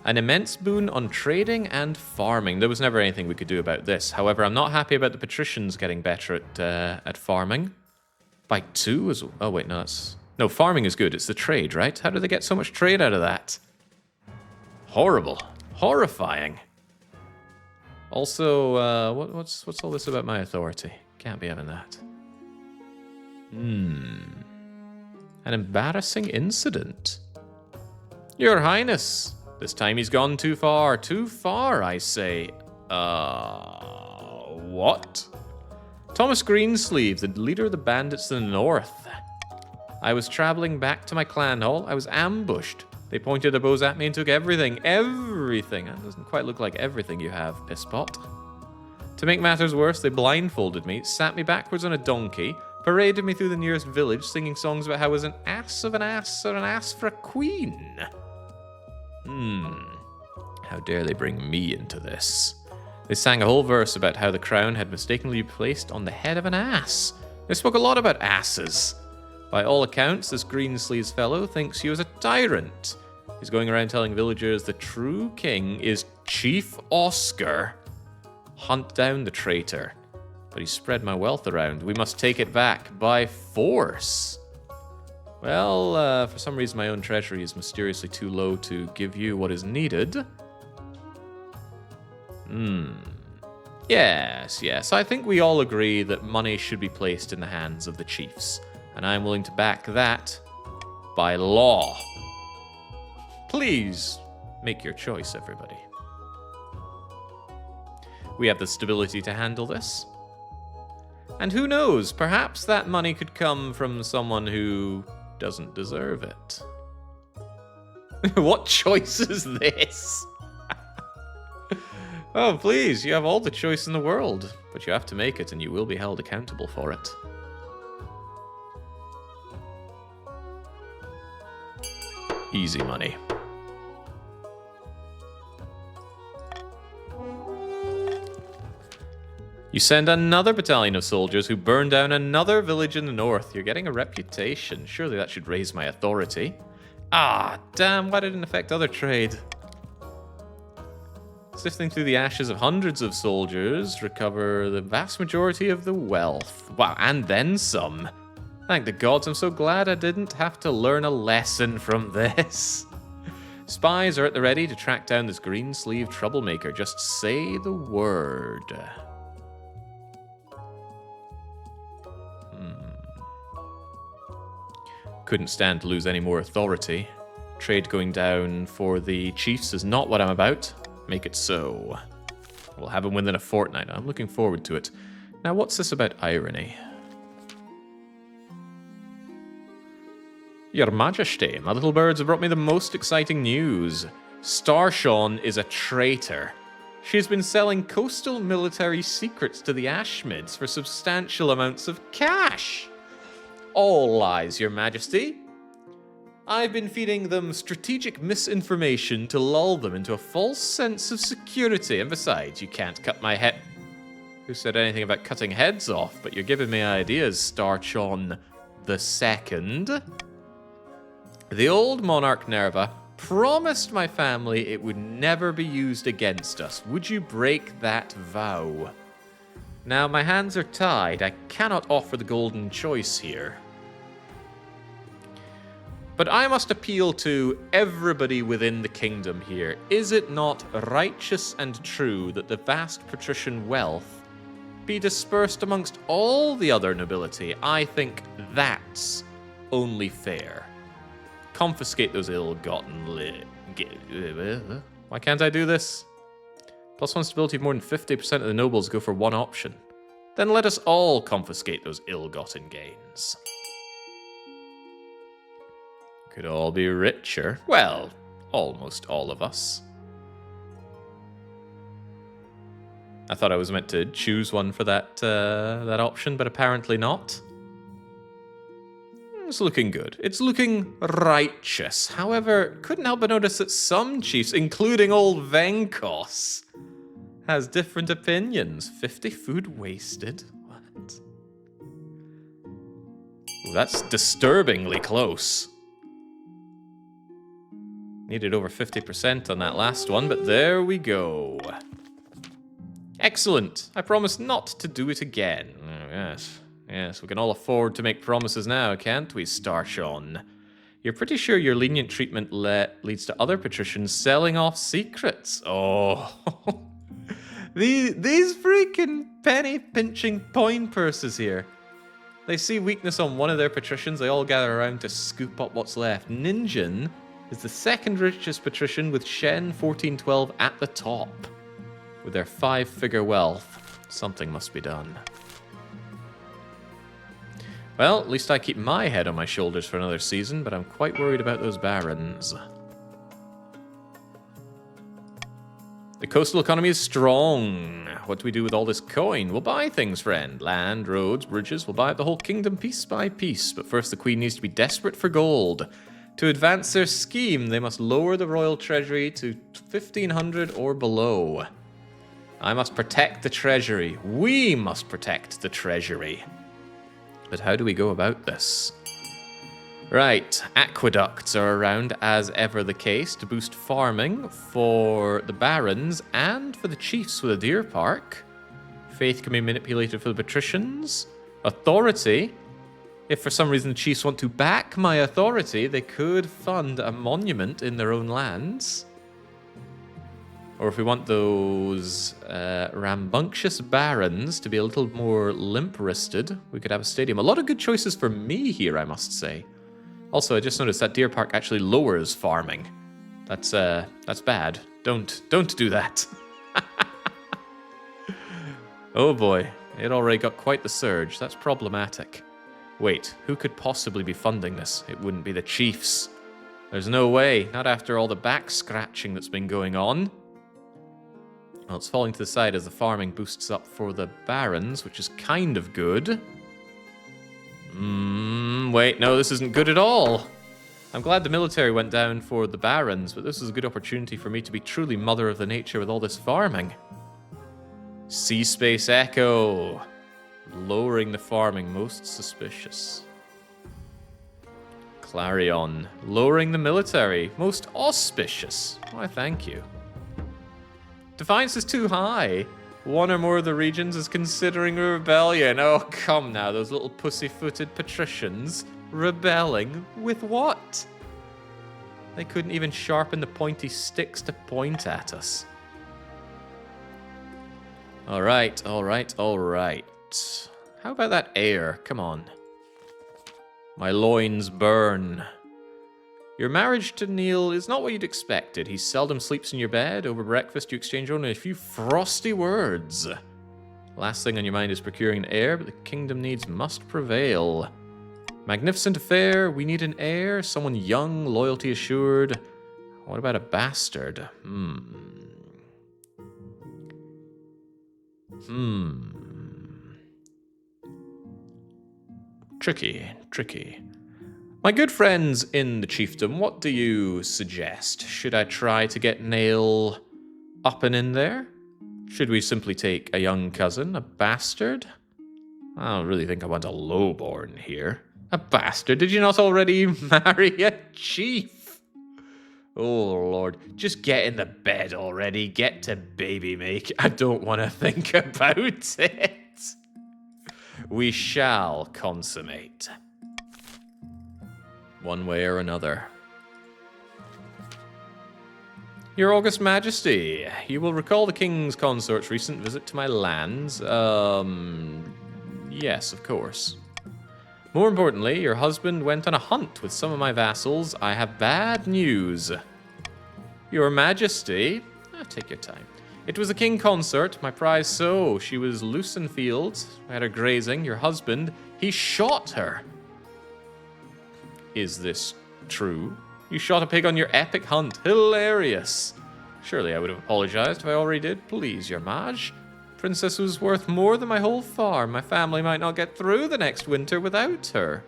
An immense boon on trading and farming. There was never anything we could do about this. However, I'm not happy about the patricians getting better at farming. By 2 as well. Oh, wait, no, that's... No, farming is good. It's the trade, right? How do they get so much trade out of that? Horrible. Horrifying. Also, what's all this about my authority? Can't be having that. An embarrassing incident. Your Highness, this time he's gone too far. Too far, I say. What? Thomas Greensleeves, the leader of the bandits in the north. I was traveling back to my clan hall. I was ambushed. They pointed their bows at me and took everything. Everything. That doesn't quite look like everything you have, Pisspot. To make matters worse, they blindfolded me, sat me backwards on a donkey, paraded me through the nearest village, singing songs about how I was an ass of an ass or an ass for a queen. How dare they bring me into this? They sang a whole verse about how the crown had mistakenly been placed on the head of an ass. They spoke a lot about asses. By all accounts, this Greensleeves fellow thinks he was a tyrant. He's going around telling villagers the true king is Chief Oscar. Hunt down the traitor. But he spread my wealth around. We must take it back by force. Well, for some reason my own treasury is mysteriously too low to give you what is needed. Yes. I think we all agree that money should be placed in the hands of the chiefs. And I'm willing to back that by law. Please make your choice, everybody. We have the stability to handle this. And who knows, perhaps that money could come from someone who doesn't deserve it. What choice is this? Oh, please, you have all the choice in the world, but you have to make it and you will be held accountable for it. Easy money. You send another battalion of soldiers who burn down another village in the north. You're getting a reputation. Surely that should raise my authority. Ah, damn, why didn't it affect other trade? Sifting through the ashes of hundreds of soldiers, recover the vast majority of the wealth. Wow, and then some. Thank the gods, I'm so glad I didn't have to learn a lesson from this. Spies are at the ready to track down this Greensleeve troublemaker. Just say the word. Couldn't stand to lose any more authority. Trade going down for the chiefs is not what I'm about. Make it so. We'll have him within a fortnight. I'm looking forward to it. Now, what's this about irony? Your Majesty, my little birds have brought me the most exciting news. Starshawn is a traitor. She has been selling coastal military secrets to the Ashmids for substantial amounts of cash. All lies, Your Majesty. I've been feeding them strategic misinformation to lull them into a false sense of security. And besides, you can't cut my head. Who said anything about cutting heads off? But you're giving me ideas, Starchon II. The old monarch Nerva promised my family it would never be used against us. Would you break that vow? Now, my hands are tied. I cannot offer the golden choice here. But I must appeal to everybody within the kingdom here. Is it not righteous and true that the vast patrician wealth be dispersed amongst all the other nobility? I think that's only fair. Confiscate those ill-gotten Why can't I do this? +1 stability of more than 50% of the nobles go for one option. Then let us all confiscate those ill-gotten gains. Could all be richer. Well, almost all of us. I thought I was meant to choose one for that option, but apparently not. It's looking good. It's looking righteous. However, couldn't help but notice that some chiefs, including old Venkos, has different opinions. 50 food wasted? What? Ooh, that's disturbingly close. Needed over 50% on that last one, but there we go. Excellent. I promise not to do it again. Oh, yes, we can all afford to make promises now, can't we, Starshon? You're pretty sure your lenient treatment leads to other patricians selling off secrets. Oh, these freaking penny-pinching coin purses here. They see weakness on one of their patricians, they all gather around to scoop up what's left. Ninjin is the second richest patrician, with Shen 1412 at the top. With their 5-figure wealth, something must be done. Well, at least I keep my head on my shoulders for another season, but I'm quite worried about those barons. The coastal economy is strong. What do we do with all this coin? We'll buy things, friend. Land, roads, bridges. We'll buy up the whole kingdom piece by piece. But first, the queen needs to be desperate for gold. To advance their scheme, they must lower the royal treasury to 1,500 or below. I must protect the treasury. We must protect the treasury. But how do we go about this? Right, aqueducts are around as ever the case to boost farming for the barons and for the chiefs with a deer park. Faith can be manipulated for the patricians. Authority. If for some reason the chiefs want to back my authority, they could fund a monument in their own lands. Or if we want those rambunctious barons to be a little more limp-wristed, we could have a stadium. A lot of good choices for me here, I must say. Also, I just noticed that Deer Park actually lowers farming. That's bad. Don't do that. Oh boy, it already got quite the surge. That's problematic. Wait, who could possibly be funding this? It wouldn't be the chiefs. There's no way, not after all the back scratching that's been going on. Well, it's falling to the side as the farming boosts up for the barons, which is kind of good. Wait, no, this isn't good at all. I'm glad the military went down for the barons, but this is a good opportunity for me to be truly mother of the nature with all this farming. Sea Space Echo. Lowering the farming, most suspicious. Clarion. Lowering the military, most auspicious. Why, thank you. Defiance is too high. One or more of the regions is considering a rebellion. Oh, come now, those little pussy-footed patricians. Rebelling with what? They couldn't even sharpen the pointy sticks to point at us. Alright. How about that heir? Come on. My loins burn. Your marriage to Neil is not what you'd expected. He seldom sleeps in your bed. Over breakfast, you exchange only a few frosty words. Last thing on your mind is procuring an heir, but the kingdom needs must prevail. Magnificent affair. We need an heir. Someone young, loyalty assured. What about a bastard? Tricky. My good friends in the chiefdom, what do you suggest? Should I try to get Nail up and in there? Should we simply take a young cousin, a bastard? I don't really think I want a lowborn here. A bastard? Did you not already marry a chief? Oh, Lord. Just get in the bed already. Get to baby make. I don't want to think about it. We shall consummate. One way or another. Your August Majesty, you will recall the King's Consort's recent visit to my lands. Yes, of course. More importantly, your husband went on a hunt with some of my vassals. I have bad news. Your Majesty, take your time. It was a king consort, my prize sow. She was loose in fields. I had her grazing. Your husband, he shot her. Is this true? You shot a pig on your epic hunt. Hilarious. Surely I would have apologized if I already did. Please, your mage. Princess was worth more than my whole farm. My family might not get through the next winter without her.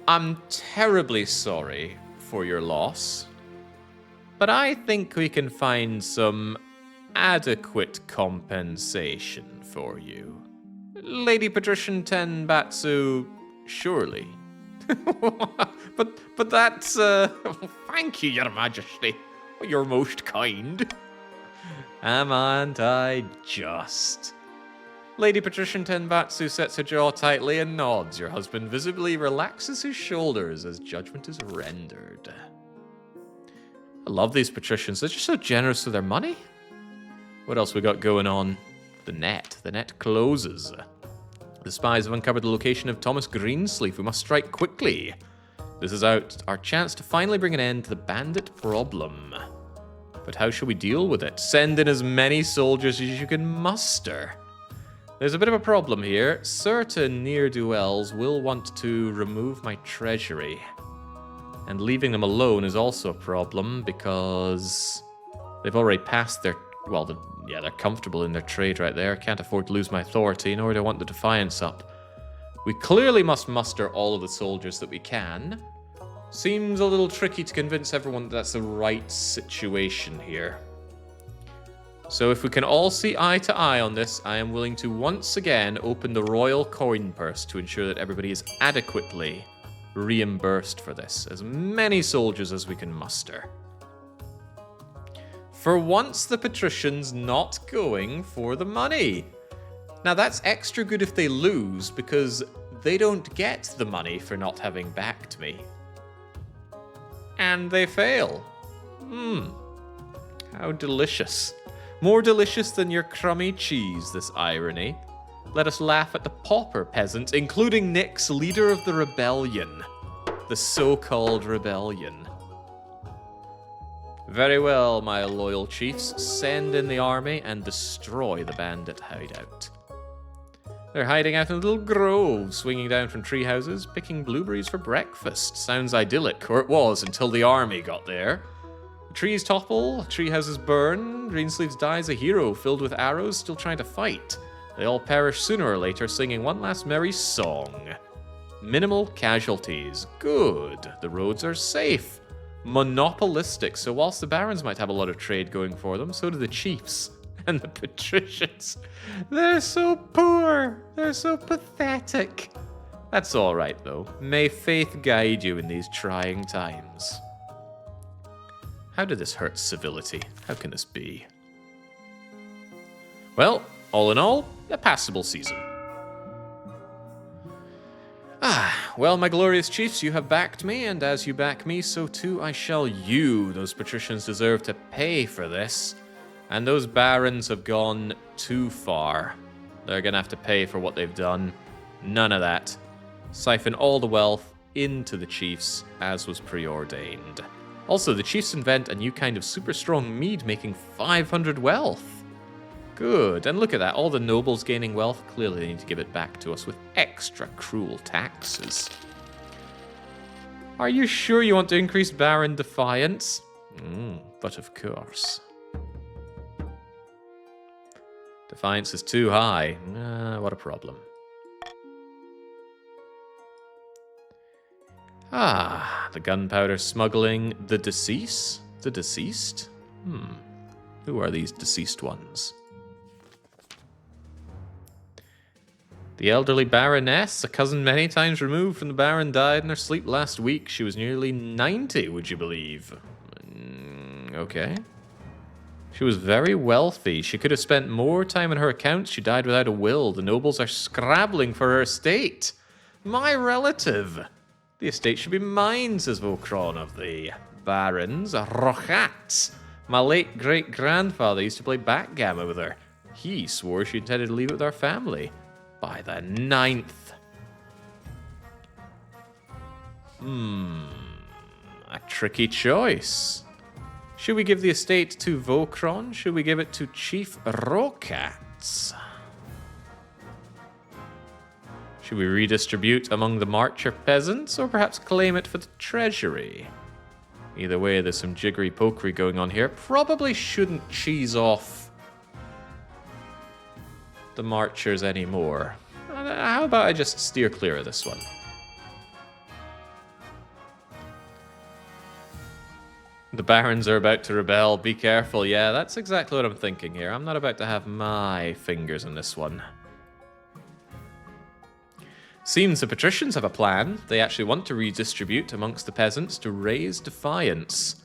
I'm terribly sorry for your loss, but I think we can find some adequate compensation for you. Lady Patrician Tenbatsu, surely. but that's, thank you, your majesty. You're most kind. Amn't I just? Lady Patrician Tenbatsu sets her jaw tightly and nods. Your husband visibly relaxes his shoulders as judgment is rendered. I love these patricians. They're just so generous with their money. What else we got going on? The net. The net closes. The spies have uncovered the location of Thomas Greensleeves. We must strike quickly. This is our chance to finally bring an end to the bandit problem. But how shall we deal with it? Send in as many soldiers as you can muster. There's a bit of a problem here. Certain ne'er-do-wells will want to remove my treasury. And leaving them alone is also a problem because they've already passed their... Well, they're comfortable in their trade right there. Can't afford to lose my authority, nor do I want the defiance up. We clearly must muster all of the soldiers that we can. Seems a little tricky to convince everyone that that's the right situation here. So if we can all see eye to eye on this, I am willing to once again open the royal coin purse to ensure that everybody is adequately reimbursed for this. As many soldiers as we can muster. For once, the patricians not going for the money. Now that's extra good if they lose, because they don't get the money for not having backed me. And they fail. How delicious. More delicious than your crummy cheese, this irony. Let us laugh at the pauper peasant, including Nick's leader of the rebellion. The so-called rebellion. Very well, my loyal chiefs. Send in the army and destroy the bandit hideout. They're hiding out in a little grove, swinging down from tree houses, picking blueberries for breakfast. Sounds idyllic, or it was until the army got there. The trees topple, tree houses burn, Greensleeves dies a hero filled with arrows, still trying to fight. They all perish sooner or later, singing one last merry song. Minimal casualties. Good. The roads are safe. Monopolistic, so whilst the barons might have a lot of trade going for them, so do the chiefs and the patricians. They're so poor. They're so pathetic. That's all right, though. May faith guide you in these trying times. How did this hurt civility? How can this be? Well, all in all, a passable season. Well, my glorious chiefs, you have backed me, and as you back me, so too I shall you. Those patricians deserve to pay for this, and those barons have gone too far. They're gonna have to pay for what they've done. None of that. Siphon all the wealth into the chiefs, as was preordained. Also, the chiefs invent a new kind of super strong mead, making 500 wealth. Good, and look at that, all the nobles gaining wealth. Clearly they need to give it back to us with extra cruel taxes. Are you sure you want to increase Baron Defiance? But of course. Defiance is too high. What a problem. The gunpowder smuggling. The deceased? The deceased? Who are these deceased ones? The elderly Baroness, a cousin many times removed from the Baron, died in her sleep last week. She was nearly 90, would you believe? Okay. She was very wealthy. She could have spent more time on her accounts. She died without a will. The nobles are scrabbling for her estate. My relative. The estate should be mine, says Vokron of the Barons. Rochats. My late great-grandfather used to play backgammon with her. He swore she intended to leave it with our family. By the 9th. A tricky choice. Should we give the estate to Vokron? Should we give it to Chief Rokats? Should we redistribute among the Marcher peasants, or perhaps claim it for the treasury? Either way, there's some jiggery-pokery going on here. Probably shouldn't cheese off the Marchers anymore. How about I just steer clear of this one? The barons are about to rebel. Be careful. Yeah, that's exactly what I'm thinking here. I'm not about to have my fingers in this one. Seems the patricians have a plan. They actually want to redistribute amongst the peasants to raise defiance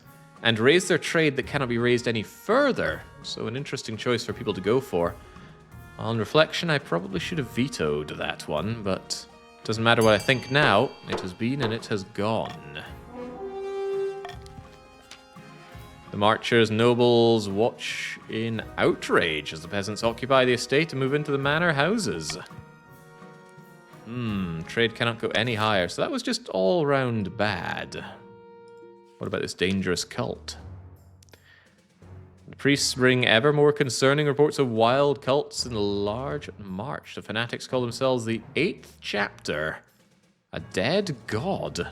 and raise their trade that cannot be raised any further. So an interesting choice for people to go for. On reflection, I probably should have vetoed that one, but it doesn't matter what I think now. It has been and it has gone. The Marchers' nobles watch in outrage as the peasants occupy the estate and move into the manor houses. Trade cannot go any higher, so that was just all round bad. What about this dangerous cult? The priests bring ever more concerning reports of wild cults in the large march. The fanatics call themselves the 8th chapter. A dead god.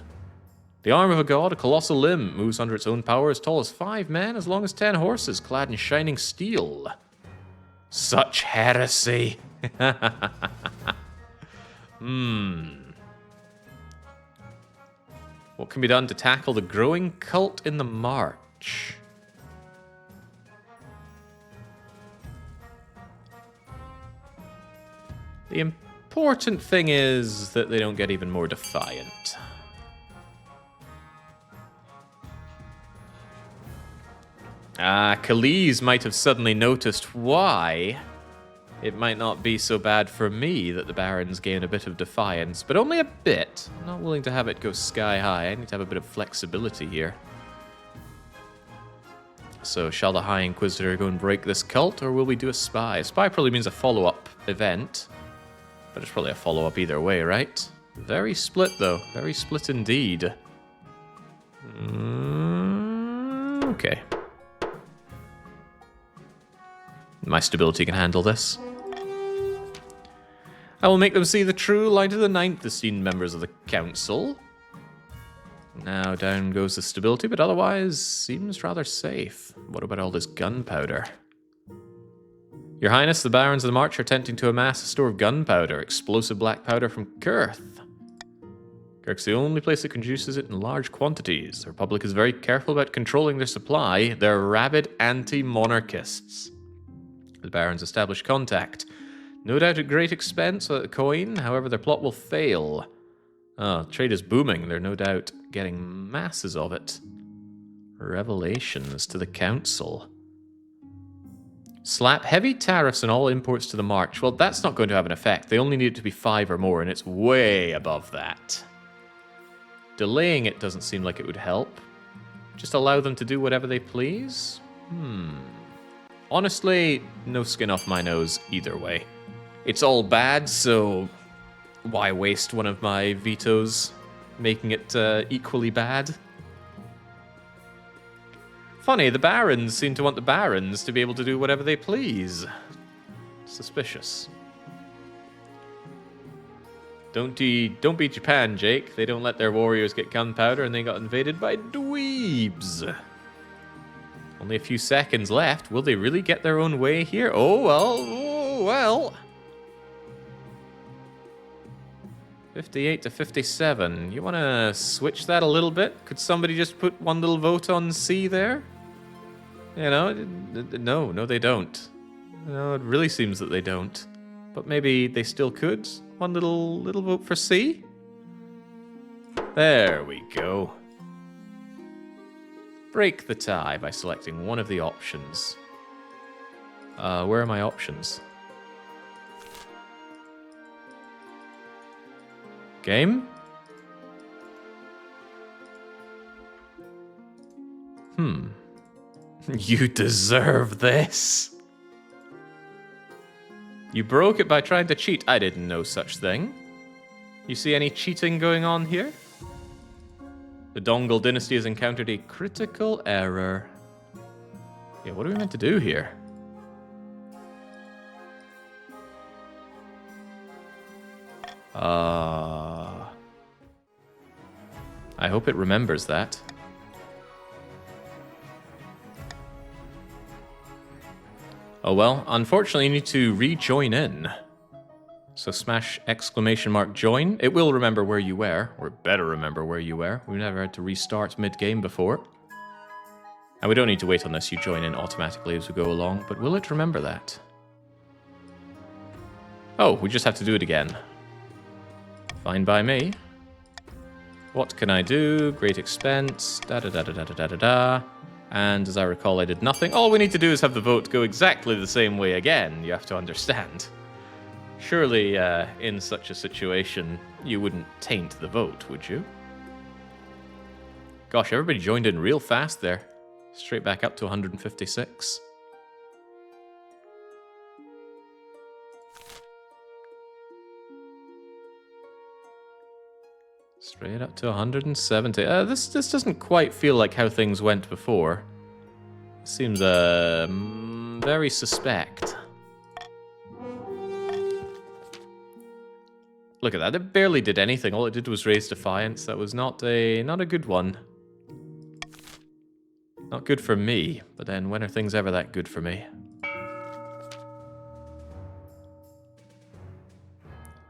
The arm of a god, a colossal limb, moves under its own power as tall as 5 men, as long as 10 horses, clad in shining steel. Such heresy. What can be done to tackle the growing cult in the march? The important thing is that they don't get even more defiant. Khalees might have suddenly noticed why it might not be so bad for me that the barons gain a bit of defiance, but only a bit. I'm not willing to have it go sky high. I need to have a bit of flexibility here. So, shall the High Inquisitor go and break this cult, or will we do a spy? A spy probably means a follow-up event, but it's probably a follow-up either way, right? Very split, though. Very split indeed. Okay. My stability can handle this. I will make them see the true light of the ninth, esteemed members of the council. Now down goes the stability, but otherwise seems rather safe. What about all this gunpowder? Your Highness, the barons of the March are attempting to amass a store of gunpowder, explosive black powder from Kurth. Kirk's the only place that produces it in large quantities. The Republic is very careful about controlling their supply. They're rabid anti-monarchists. The barons establish contact. No doubt at great expense of the coin, however their plot will fail. Trade is booming. They're no doubt getting masses of it. Revelations to the council. Slap heavy tariffs on all imports to the March. Well, that's not going to have an effect. They only need it to be 5 or more, and it's way above that. Delaying it doesn't seem like it would help. Just allow them to do whatever they please? Honestly, no skin off my nose either way. It's all bad, so why waste one of my vetoes making it equally bad? Funny, the barons seem to want the barons to be able to do whatever they please. Suspicious. Don't beat Japan, Jake. They don't let their warriors get gunpowder and they got invaded by dweebs. Only a few seconds left. Will they really get their own way here? Oh, well. 58 to 57. You want to switch that a little bit? Could somebody just put one little vote on C there? You know, no, they don't. No, it really seems that they don't. But maybe they still could. One little vote for C? There we go. Break the tie by selecting one of the options. Where are my options? Game? You deserve this. You broke it by trying to cheat. I didn't know such thing. You see any cheating going on here? The Dongle dynasty has encountered a critical error. Yeah, what are we meant to do here? I hope it remembers that. Oh well, unfortunately you need to rejoin in. So smash exclamation mark join. It will remember where you were, or better remember where you were. We've never had to restart mid-game before. And we don't need to wait unless you join in automatically as we go along, but will it remember that? Oh, we just have to do it again. Fine by me. What can I do? Great expense. Da-da-da-da-da-da-da-da. And as I recall, I did nothing. All we need to do is have the vote go exactly the same way again, you have to understand. Surely, in such a situation, you wouldn't taint the vote, would you? Gosh, everybody joined in real fast there. Straight back up to 156. Straight up to 170. This doesn't quite feel like how things went before. It seems very suspect. Look at that. It barely did anything. All it did was raise defiance. That was not a good one. Not good for me. But then when are things ever that good for me?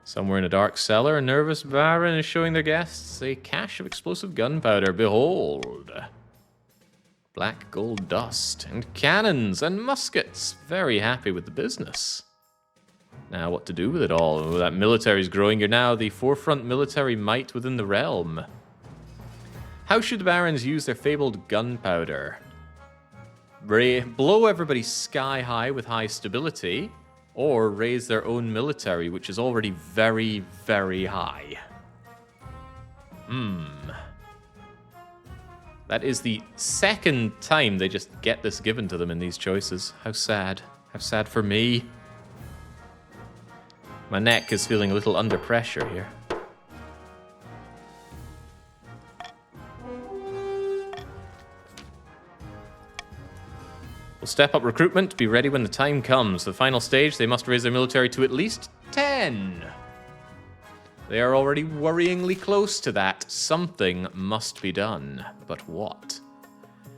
Somewhere in a dark cellar, a nervous baron is showing their guests a cache of explosive gunpowder. Behold. Black gold dust, and cannons, and muskets. Very happy with the business. Now, what to do with it all? Oh, that military's growing. You're now the forefront military might within the realm. How should the barons use their fabled gunpowder? Blow everybody sky high with high stability. or raise their own military, which is already very, very high. That is the second time they just get this given to them in these choices. How sad. How sad for me. My neck is feeling a little under pressure here. We'll step up recruitment, be ready when the time comes. The final stage, they must raise their military to at least 10. They are already worryingly close to that. Something must be done. But what?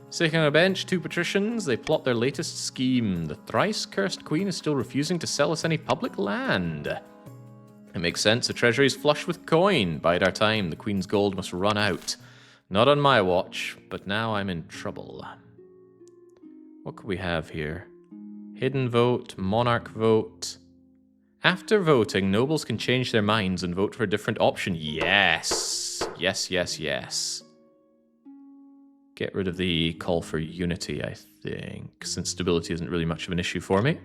Sitting on a bench, 2 patricians, they plot their latest scheme. The thrice-cursed queen is still refusing to sell us any public land. It makes sense, the treasury is flush with coin. Bide our time, the queen's gold must run out. Not on my watch, but now I'm in trouble. What could we have here? Hidden vote, monarch vote. After voting, nobles can change their minds and vote for a different option. Yes. Yes, yes, yes. Get rid of the call for unity, I think, since stability isn't really much of an issue for me.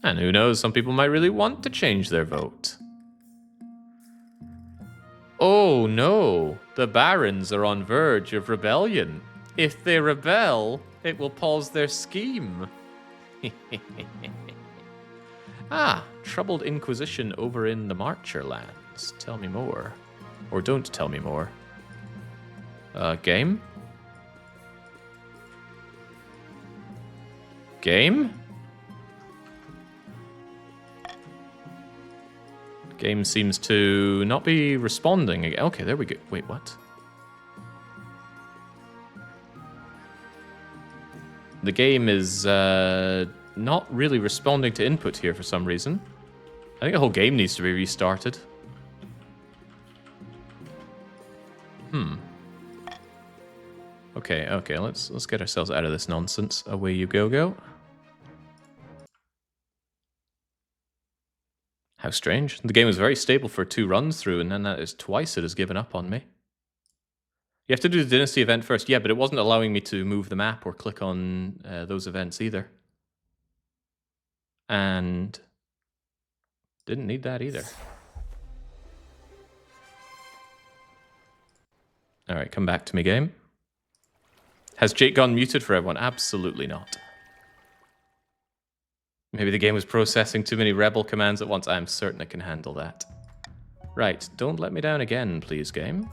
And who knows, some people might really want to change their vote. Oh no, the barons are on verge of rebellion. If they rebel, it will pause their scheme. Troubled Inquisition over in the Marcher lands. Tell me more. Or don't tell me more. Game? Game? Game seems to not be responding. Okay, there we go. Wait, what? The game is not really responding to input here for some reason. I think the whole game needs to be restarted. Okay, let's get ourselves out of this nonsense. Away you go. How strange. The game was very stable for 2 runs through, and then that is twice it has given up on me. You have to do the Dynasty event first. Yeah, but it wasn't allowing me to move the map or click on those events either. And didn't need that either. All right, come back to me, game. Has Jake gone muted for everyone? Absolutely not. Maybe the game was processing too many rebel commands at once. I'm certain it can handle that. Right, don't let me down again, please, game.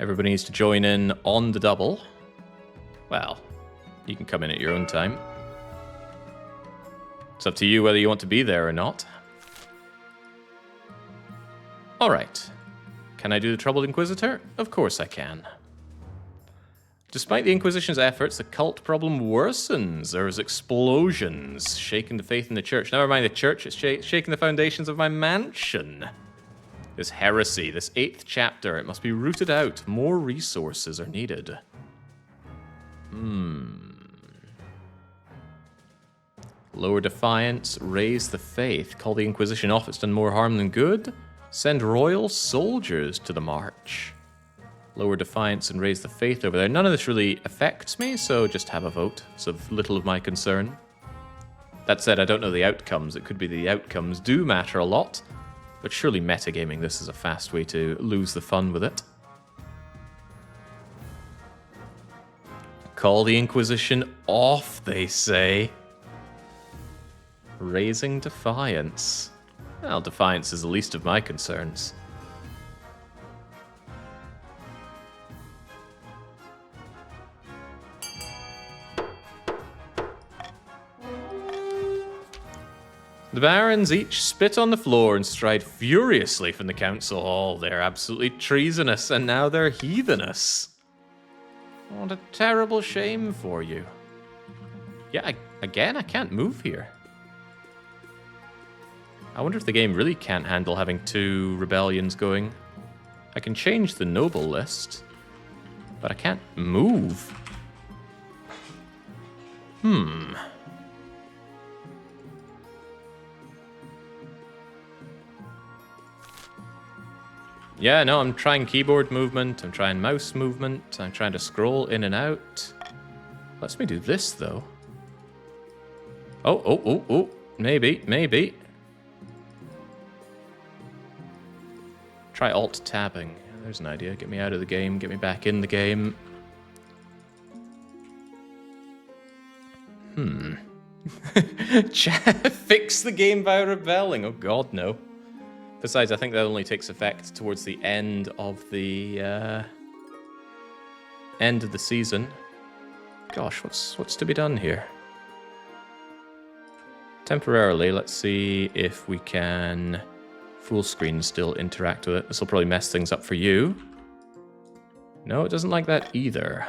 Everybody needs to join in on the double. Well, you can come in at your own time. It's up to you whether you want to be there or not. Alright. Can I do the Troubled Inquisitor? Of course I can. Despite the Inquisition's efforts, the cult problem worsens. There's explosions, shaking the faith in the church. Never mind the church, it's shaking the foundations of my mansion. This heresy, this 8th chapter, it must be rooted out. More resources are needed. Lower defiance, raise the faith. Call the Inquisition off, it's done more harm than good. Send royal soldiers to the march. Lower defiance and raise the faith over there. None of this really affects me, so just have a vote. It's of little of my concern. That said, I don't know the outcomes. It could be the outcomes do matter a lot. But surely metagaming this is a fast way to lose the fun with it. Call the Inquisition off, they say. Raising defiance. Well, defiance is the least of my concerns. The barons each spit on the floor and stride furiously from the council hall. They're absolutely treasonous, and now they're heathenous. What a terrible shame for you. Yeah, again, I can't move here. I wonder if the game really can't handle having 2 rebellions going. I can change the noble list, but I can't move. Yeah, no, I'm trying keyboard movement, I'm trying mouse movement, I'm trying to scroll in and out. Lets me do this, though. Oh. Maybe. Try alt-tabbing. There's an idea. Get me out of the game. Get me back in the game. Fix the game by rebelling. Oh god, no. Besides, I think that only takes effect towards the end of the season. Gosh, what's to be done here? Temporarily, let's see if we can full screen still interact with it. This will probably mess things up for you. No, it doesn't like that either.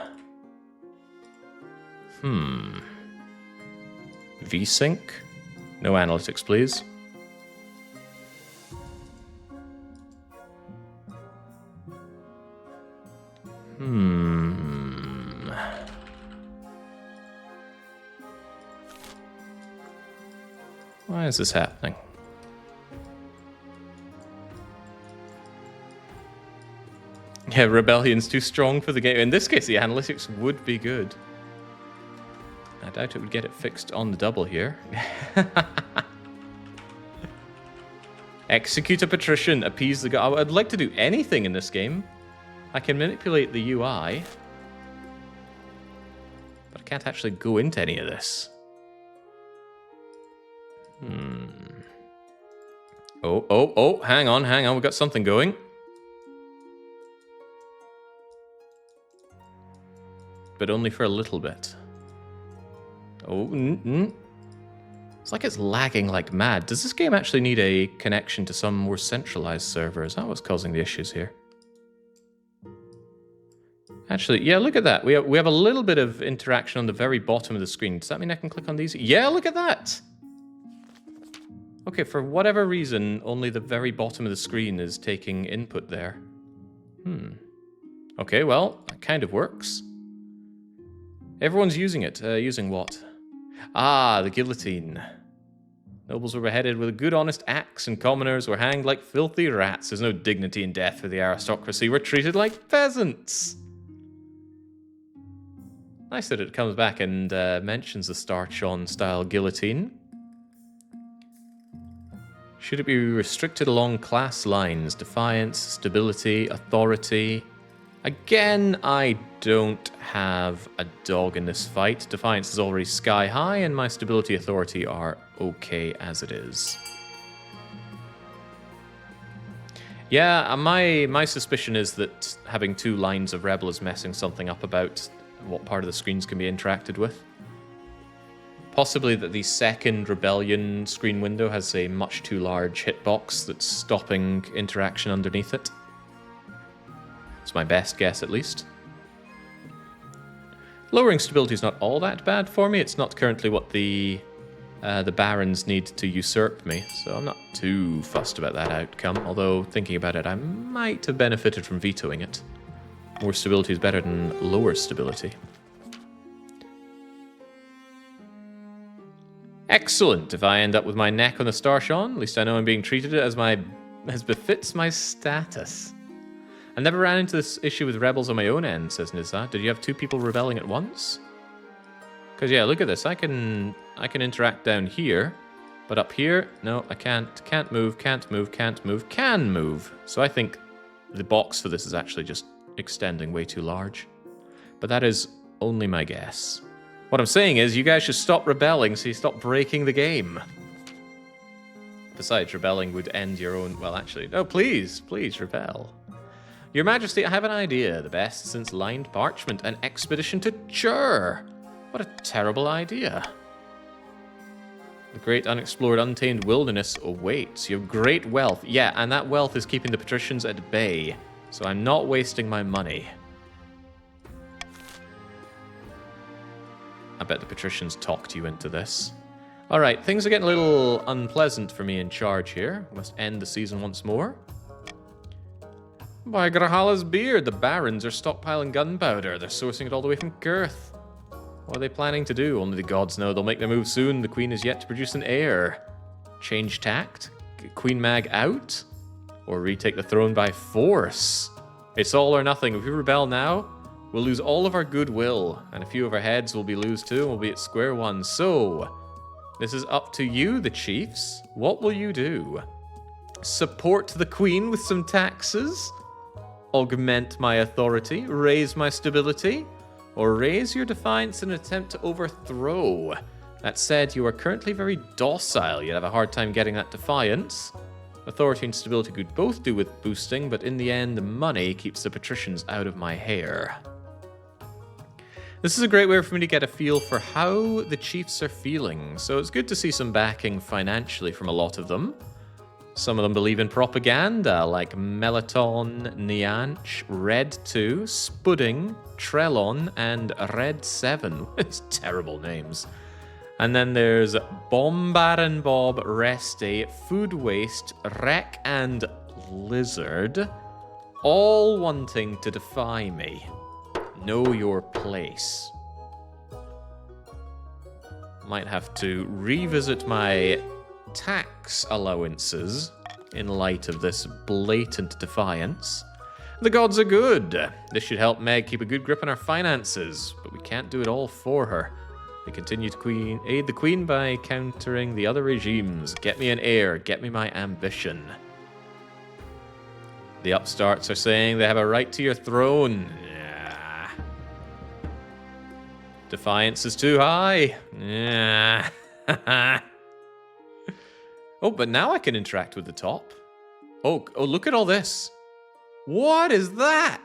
VSync? No analytics, please. Why is this happening? Yeah, Rebellion's too strong for the game. In this case, the analytics would be good. I doubt it would get it fixed on the double here. Execute a patrician, appease the god. I'd like to do anything in this game. I can manipulate the UI. But I can't actually go into any of this. Oh, hang on, we've got something going. But only for a little bit. It's like it's lagging like mad. Does this game actually need a connection to some more centralized server? Is that what's causing the issues here? Actually, yeah, look at that. We have a little bit of interaction on the very bottom of the screen. Does that mean I can click on these? Yeah, look at that! Okay, for whatever reason, only the very bottom of the screen is taking input there. Okay, well, that kind of works. Everyone's using it. Using what? Ah, the guillotine. Nobles were beheaded with a good honest axe, and commoners were hanged like filthy rats. There's no dignity in death for the aristocracy. We're treated like peasants. Nice that it comes back and mentions the Starchon style guillotine. Should it be restricted along class lines? Defiance, stability, authority. Again, I don't have a dog in this fight. Defiance is already sky high, and my stability authority are okay as it is. Yeah, my suspicion is that having two lines of rebel is messing something up about what part of the screens can be interacted with. Possibly that the second rebellion screen window has a much too large hitbox that's stopping interaction underneath it. It's my best guess, at least. Lowering stability is not all that bad for me. It's not currently what the barons need to usurp me, so I'm not too fussed about that outcome. Although, thinking about it, I might have benefited from vetoing it. More stability is better than lower stability. Excellent. If I end up with my neck on the Starchon, at least I know I'm being treated as befits my status. I never ran into this issue with rebels on my own end, says Nizza. Did you have two people rebelling at once? Because yeah, look at this. I can interact down here, but up here, no, I can't. Can't move, can't move, can't move, can move. So I think the box for this is actually just extending way too large. But that is only my guess. What I'm saying is, you guys should stop rebelling so you stop breaking the game. Besides, rebelling would end your own... Well, actually... No, please rebel. Your Majesty, I have an idea. The best since lined parchment. An expedition to Chur. What a terrible idea. The great unexplored, untamed wilderness awaits. You have great wealth. Yeah, and that wealth is keeping the Patricians at bay. So I'm not wasting my money. I bet the Patricians talked you into this. Alright, things are getting a little unpleasant for me in charge here. Must end the season once more. By Grahala's beard, the barons are stockpiling gunpowder. They're sourcing it all the way from Girth. What are they planning to do? Only the gods know. They'll make their move soon. The queen is yet to produce an heir. Change tact? Get Queen Mag out? Or retake the throne by force? It's all or nothing. If we rebel now, we'll lose all of our goodwill, and a few of our heads will be loose too, and we'll be at square one. So, This is up to you, the chiefs. What will you do? Support the queen with some taxes? Augment my authority? Raise my stability? Or raise your defiance in an attempt to overthrow? That said, you are currently very docile. You'd have a hard time getting that defiance. Authority and stability could both do with boosting, but in the end, the money keeps the patricians out of my hair. This is a great way for me to get a feel for how the chiefs are feeling. So it's good to see some backing financially from a lot of them. Some of them believe in propaganda, like Melaton, Nianch, Red 2, Spudding, Trelon, and Red 7. It's terrible names. And then there's Bombar and Bob, Resty, Food Waste, Wreck, and Lizard, all wanting to defy me. Know your place. Might have to revisit my tax allowances in light of this blatant defiance. The gods are good. This should help Meg keep a good grip on her finances, but we can't do it all for her. We continue to aid the queen by countering the other regimes. Get me an heir. Get me my ambition. The upstarts are saying they have a right to your throne. Yeah. Defiance is too high. Yeah. Oh, but now I can interact with the top. Oh, look at all this. What is that?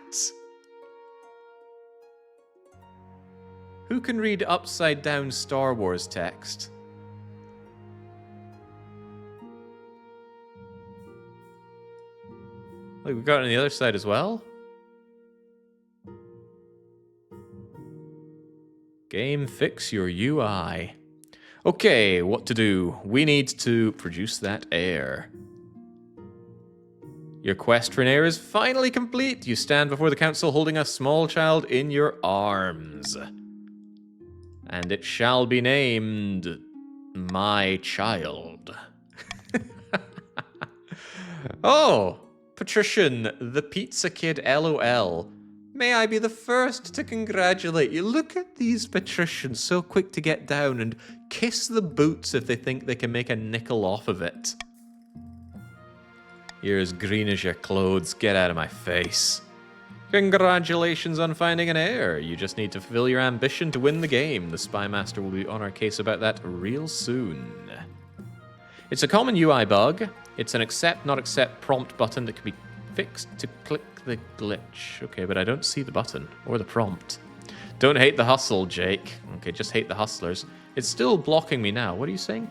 Who can read upside down Star Wars text? Look, we've got it on the other side as well. Game, fix your UI. Okay, what to do? We need to produce that heir. Your quest for an heir is finally complete. You stand before the council holding a small child in your arms. And it shall be named my child. Oh, Patrician, the pizza kid LOL. May I be the first to congratulate you. Look at these patricians, so quick to get down and kiss the boots if they think they can make a nickel off of it. You're as green as your clothes. Get out of my face. Congratulations on finding an heir. You just need to fulfill your ambition to win the game. The Spy Master will be on our case about that real soon. It's a common UI bug. It's an accept, not accept prompt button that can be fixed to click the glitch. Okay, but I don't see the button or the prompt. Don't hate the hustle, Jake. Okay, just hate the hustlers. It's still blocking me now. What are you saying?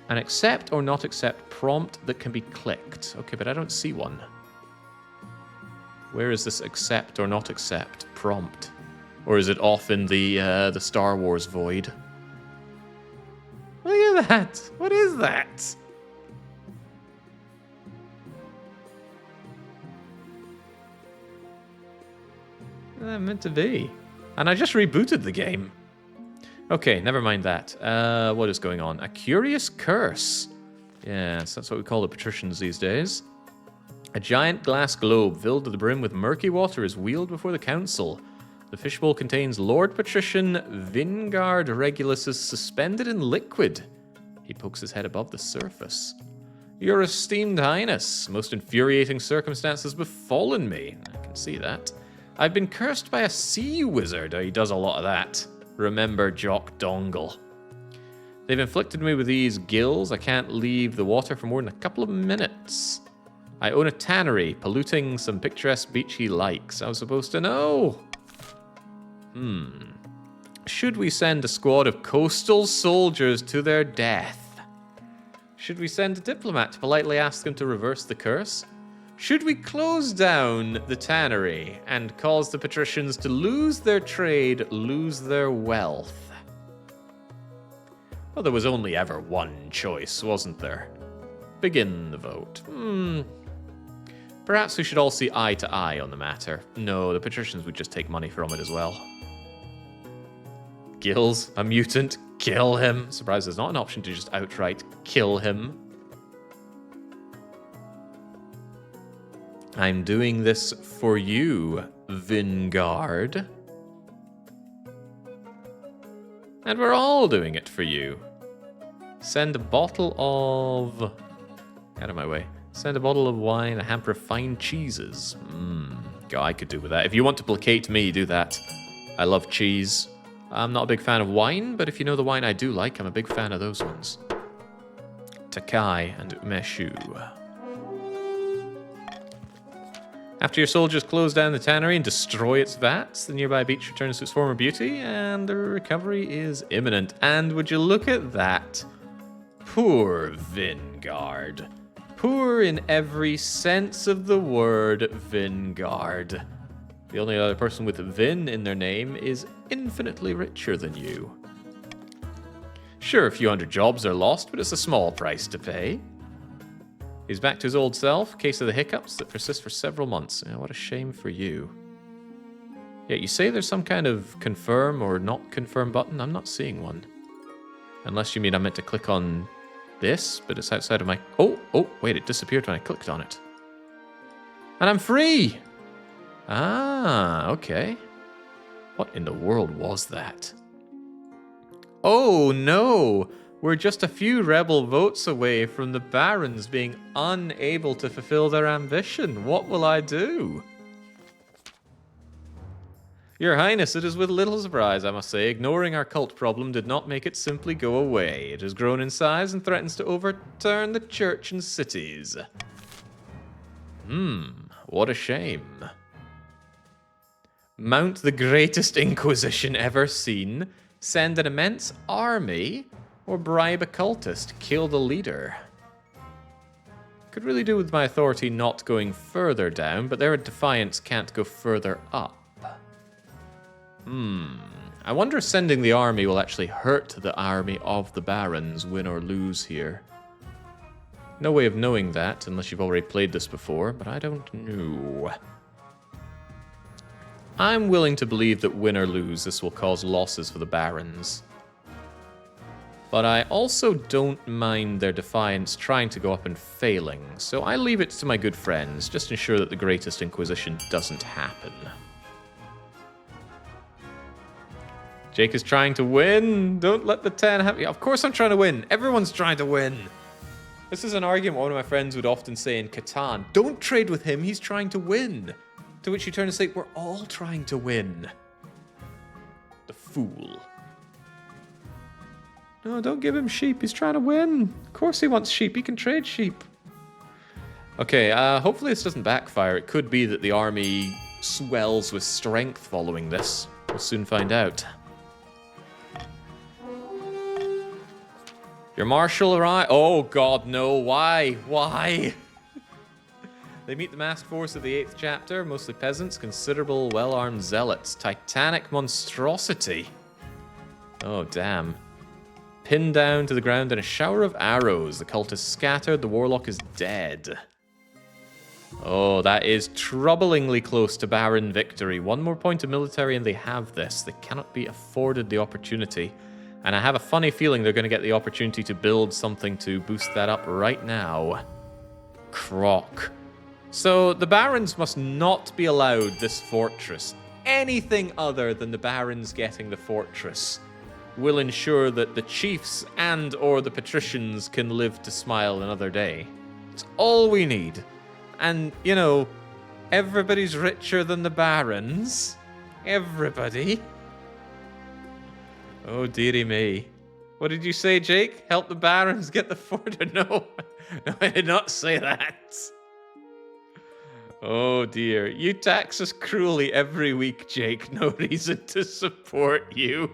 An accept or not accept prompt that can be clicked. Okay, but I don't see one. Where is this accept or not accept prompt? Or is it off in the Star Wars void? Look at that! What is that? Meant to be. And I just rebooted the game. Okay, never mind that. What is going on? A curious curse. Yes, that's what we call the patricians these days. A giant glass globe filled to the brim with murky water is wheeled before the council. The fishbowl contains Lord Patrician Vingard Regulus suspended in liquid. He pokes his head above the surface. Your esteemed highness, most infuriating circumstances befallen me. I can see that. I've been cursed by a sea wizard. Oh, he does a lot of that. Remember Jock Dongle. They've inflicted me with these gills. I can't leave the water for more than a couple of minutes. I own a tannery, polluting some picturesque beach he likes. I was supposed to know. Should we send a squad of coastal soldiers to their death? Should we send a diplomat to politely ask them to reverse the curse? Should we close down the tannery and cause the patricians to lose their trade, lose their wealth? Well, there was only ever one choice, wasn't there? Begin the vote. Perhaps we should all see eye to eye on the matter. No, the patricians would just take money from it as well. Gills, a mutant, kill him. Surprised there's not an option to just outright kill him. I'm doing this for you, Vingard. And we're all doing it for you. Send a bottle of... Out of my way. Send a bottle of wine, a hamper of fine cheeses. God, I could do with that. If you want to placate me, do that. I love cheese. I'm not a big fan of wine, but if you know the wine I do like, I'm a big fan of those ones. Takai and Umeshu. After your soldiers close down the tannery and destroy its vats, the nearby beach returns to its former beauty, and the recovery is imminent. And would you look at that? Poor Vingard. Poor in every sense of the word, Vingard. The only other person with Vin in their name is infinitely richer than you. Sure, a few hundred jobs are lost, but it's a small price to pay. He's back to his old self, case of the hiccups that persist for several months. Yeah, what a shame for you. Yeah, you say there's some kind of confirm or not confirm button. I'm not seeing one. Unless you mean I meant to click on this, but it's outside of my... Oh, wait, it disappeared when I clicked on it. And I'm free! Ah, okay. What in the world was that? Oh, no! We're just a few rebel votes away from the barons being unable to fulfill their ambition. What will I do? Your Highness, it is with little surprise, I must say. Ignoring our cult problem did not make it simply go away. It has grown in size and threatens to overturn the church and cities. What a shame. Mount the greatest inquisition ever seen, send an immense army, or bribe a cultist, kill the leader. Could really do with my authority not going further down, but their defiance can't go further up. I wonder if sending the army will actually hurt the army of the barons, win or lose here. No way of knowing that unless you've already played this before, but I don't know. I'm willing to believe that win or lose, this will cause losses for the barons. But I also don't mind their defiance trying to go up and failing, so I leave it to my good friends, just ensure that the greatest inquisition doesn't happen. Jake is trying to win. Don't let the 10 have... Of course I'm trying to win. Everyone's trying to win. This is an argument one of my friends would often say in Catan. Don't trade with him. He's trying to win. To which you turn and say, we're all trying to win. The fool. No, don't give him sheep. He's trying to win. Of course he wants sheep. He can trade sheep. Okay, hopefully this doesn't backfire. It could be that the army swells with strength following this. We'll soon find out. Your marshal arrived. Oh god, no. Why? Why? They meet the massed force of the 8th chapter, mostly peasants, considerable well-armed zealots. Titanic monstrosity. Oh, damn. Pinned down to the ground in a shower of arrows. The cult is scattered, the warlock is dead. Oh, that is troublingly close to Baron victory. One more point of military and they have this. They cannot be afforded the opportunity. And I have a funny feeling they're going to get the opportunity to build something to boost that up right now. Croc. So the barons must not be allowed this fortress. Anything other than the barons getting the fortress will ensure that the chiefs and or the patricians can live to smile another day. It's all we need. And, you know, everybody's richer than the barons. Everybody. Oh, dearie me. What did you say, Jake? Help the barons get the fort? No, I did not say that. Oh, dear. You tax us cruelly every week, Jake. No reason to support you.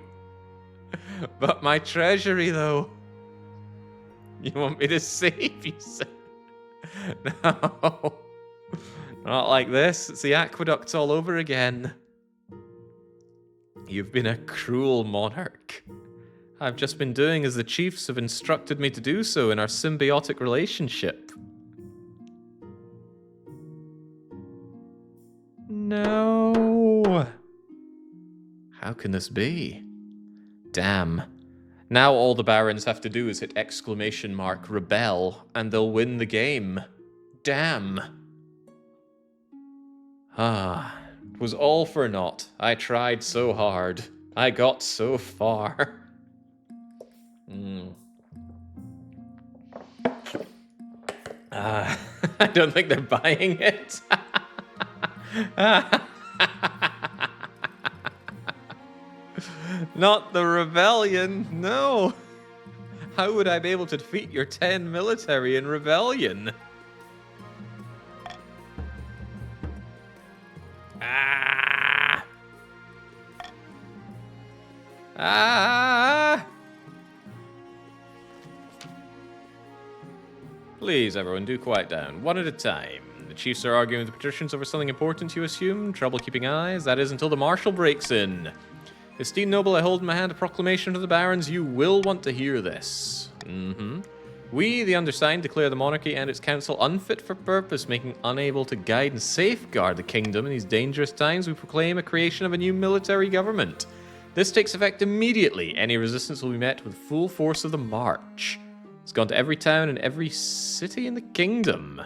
But my treasury, though. You want me to save you? No. Not like this. It's the aqueducts all over again. You've been a cruel monarch. I've just been doing as the chiefs have instructed me to do so in our symbiotic relationship. No. How can this be? Damn. Now all the barons have to do is hit exclamation mark rebel and they'll win the game. Damn. Ah, it was all for naught. I tried so hard. I got so far. I don't think they're buying it. Not the rebellion, no. How would I be able to defeat your 10 military in rebellion? Please, everyone, do quiet down. One at a time. The chiefs are arguing with the patricians over something important, you assume? Trouble keeping eyes? That is until the marshal breaks in. Esteemed noble, I hold in my hand a proclamation to the barons. You will want to hear this. We, the undersigned, declare the monarchy and its council unfit for purpose, making unable to guide and safeguard the kingdom in these dangerous times. We proclaim a creation of a new military government. This takes effect immediately. Any resistance will be met with full force of the march. It's gone to every town and every city in the kingdom.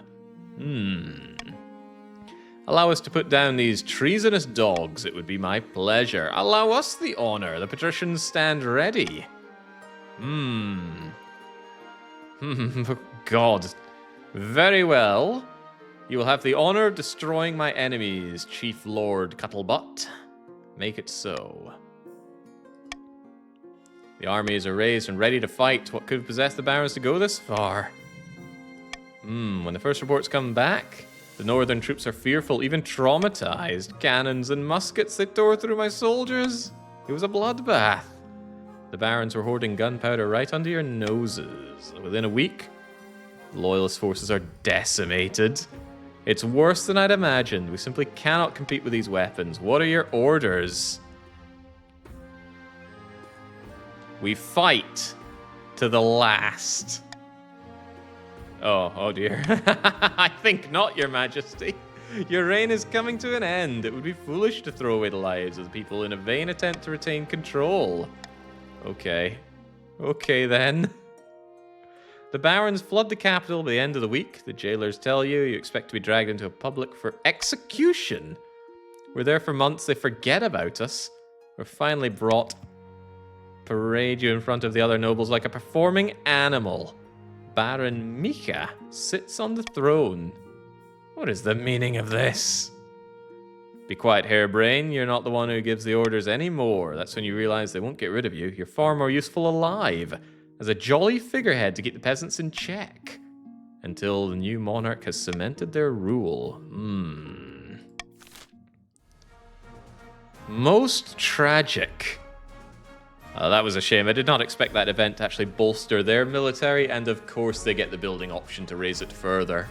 Allow us to put down these treasonous dogs. It would be my pleasure. Allow us the honor. The patricians stand ready. God. Very well. You will have the honor of destroying my enemies, Chief Lord Cuttlebutt. Make it so. The armies are raised and ready to fight. What could possess the barons to go this far? When the first reports come back, the northern troops are fearful, even traumatized. Cannons and muskets, they tore through my soldiers. It was a bloodbath. The barons were hoarding gunpowder right under your noses. Within a week, the loyalist forces are decimated. It's worse than I'd imagined. We simply cannot compete with these weapons. What are your orders? We fight to the last. Oh dear. I think not, Your Majesty. Your reign is coming to an end. It would be foolish to throw away the lives of the people in a vain attempt to retain control. Okay. Okay, then. The barons flood the capital by the end of the week. The jailers tell you expect to be dragged into a public for execution. We're there for months. They forget about us. We're finally brought. Parade you in front of the other nobles like a performing animal. Baron Mika sits on the throne. What is the meaning of this? Be quiet, harebrain. You're not the one who gives the orders anymore. That's when you realize they won't get rid of you. You're far more useful alive, as a jolly figurehead to keep the peasants in check, until the new monarch has cemented their rule. Most tragic. That was a shame. I did not expect that event to actually bolster their military, and of course they get the building option to raise it further.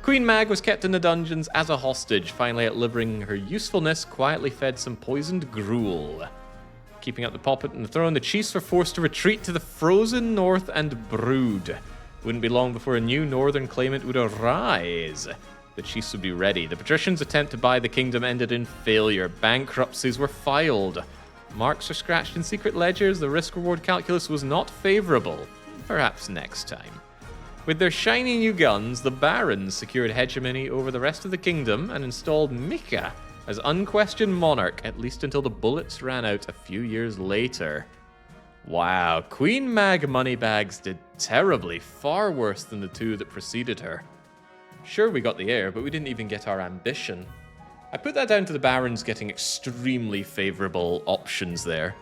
Queen Mag was kept in the dungeons as a hostage, finally outliving her usefulness, quietly fed some poisoned gruel. Keeping up the puppet and the throne, the chiefs were forced to retreat to the frozen north and brood. Wouldn't be long before a new northern claimant would arise. The chiefs would be ready. The patricians' attempt to buy the kingdom ended in failure. Bankruptcies were filed. Marks were scratched in secret ledgers. The risk-reward calculus was not favorable. Perhaps next time. With their shiny new guns, the barons secured hegemony over the rest of the kingdom and installed Mika as unquestioned monarch, at least until the bullets ran out a few years later. Wow, Queen Mag Moneybags did terribly, far worse than the two that preceded her. Sure, we got the heir, but we didn't even get our ambition. I put that down to the barons getting extremely favorable options there.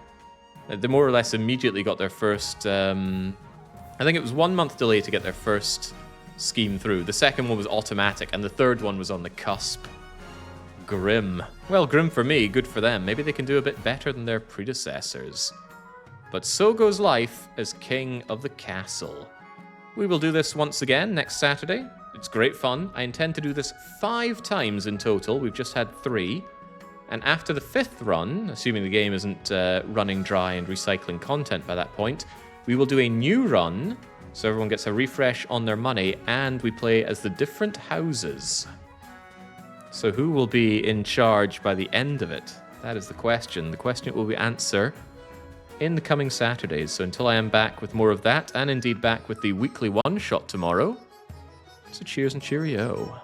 They more or less immediately got their first, I think it was 1 month delay to get their first scheme through. The second one was automatic, and the third one was on the cusp. Grim. Well, grim for me, good for them. Maybe they can do a bit better than their predecessors. But so goes life as king of the castle. We will do this once again next Saturday. It's great fun. I intend to do this 5 times in total. We've just had 3. And after the 5th run, assuming the game isn't running dry and recycling content by that point, we will do a new run, so everyone gets a refresh on their money, and we play as the different houses. So who will be in charge by the end of it? That is the question. The question will be answered in the coming Saturdays. So until I am back with more of that, and indeed back with the weekly one-shot tomorrow, so cheers and cheerio.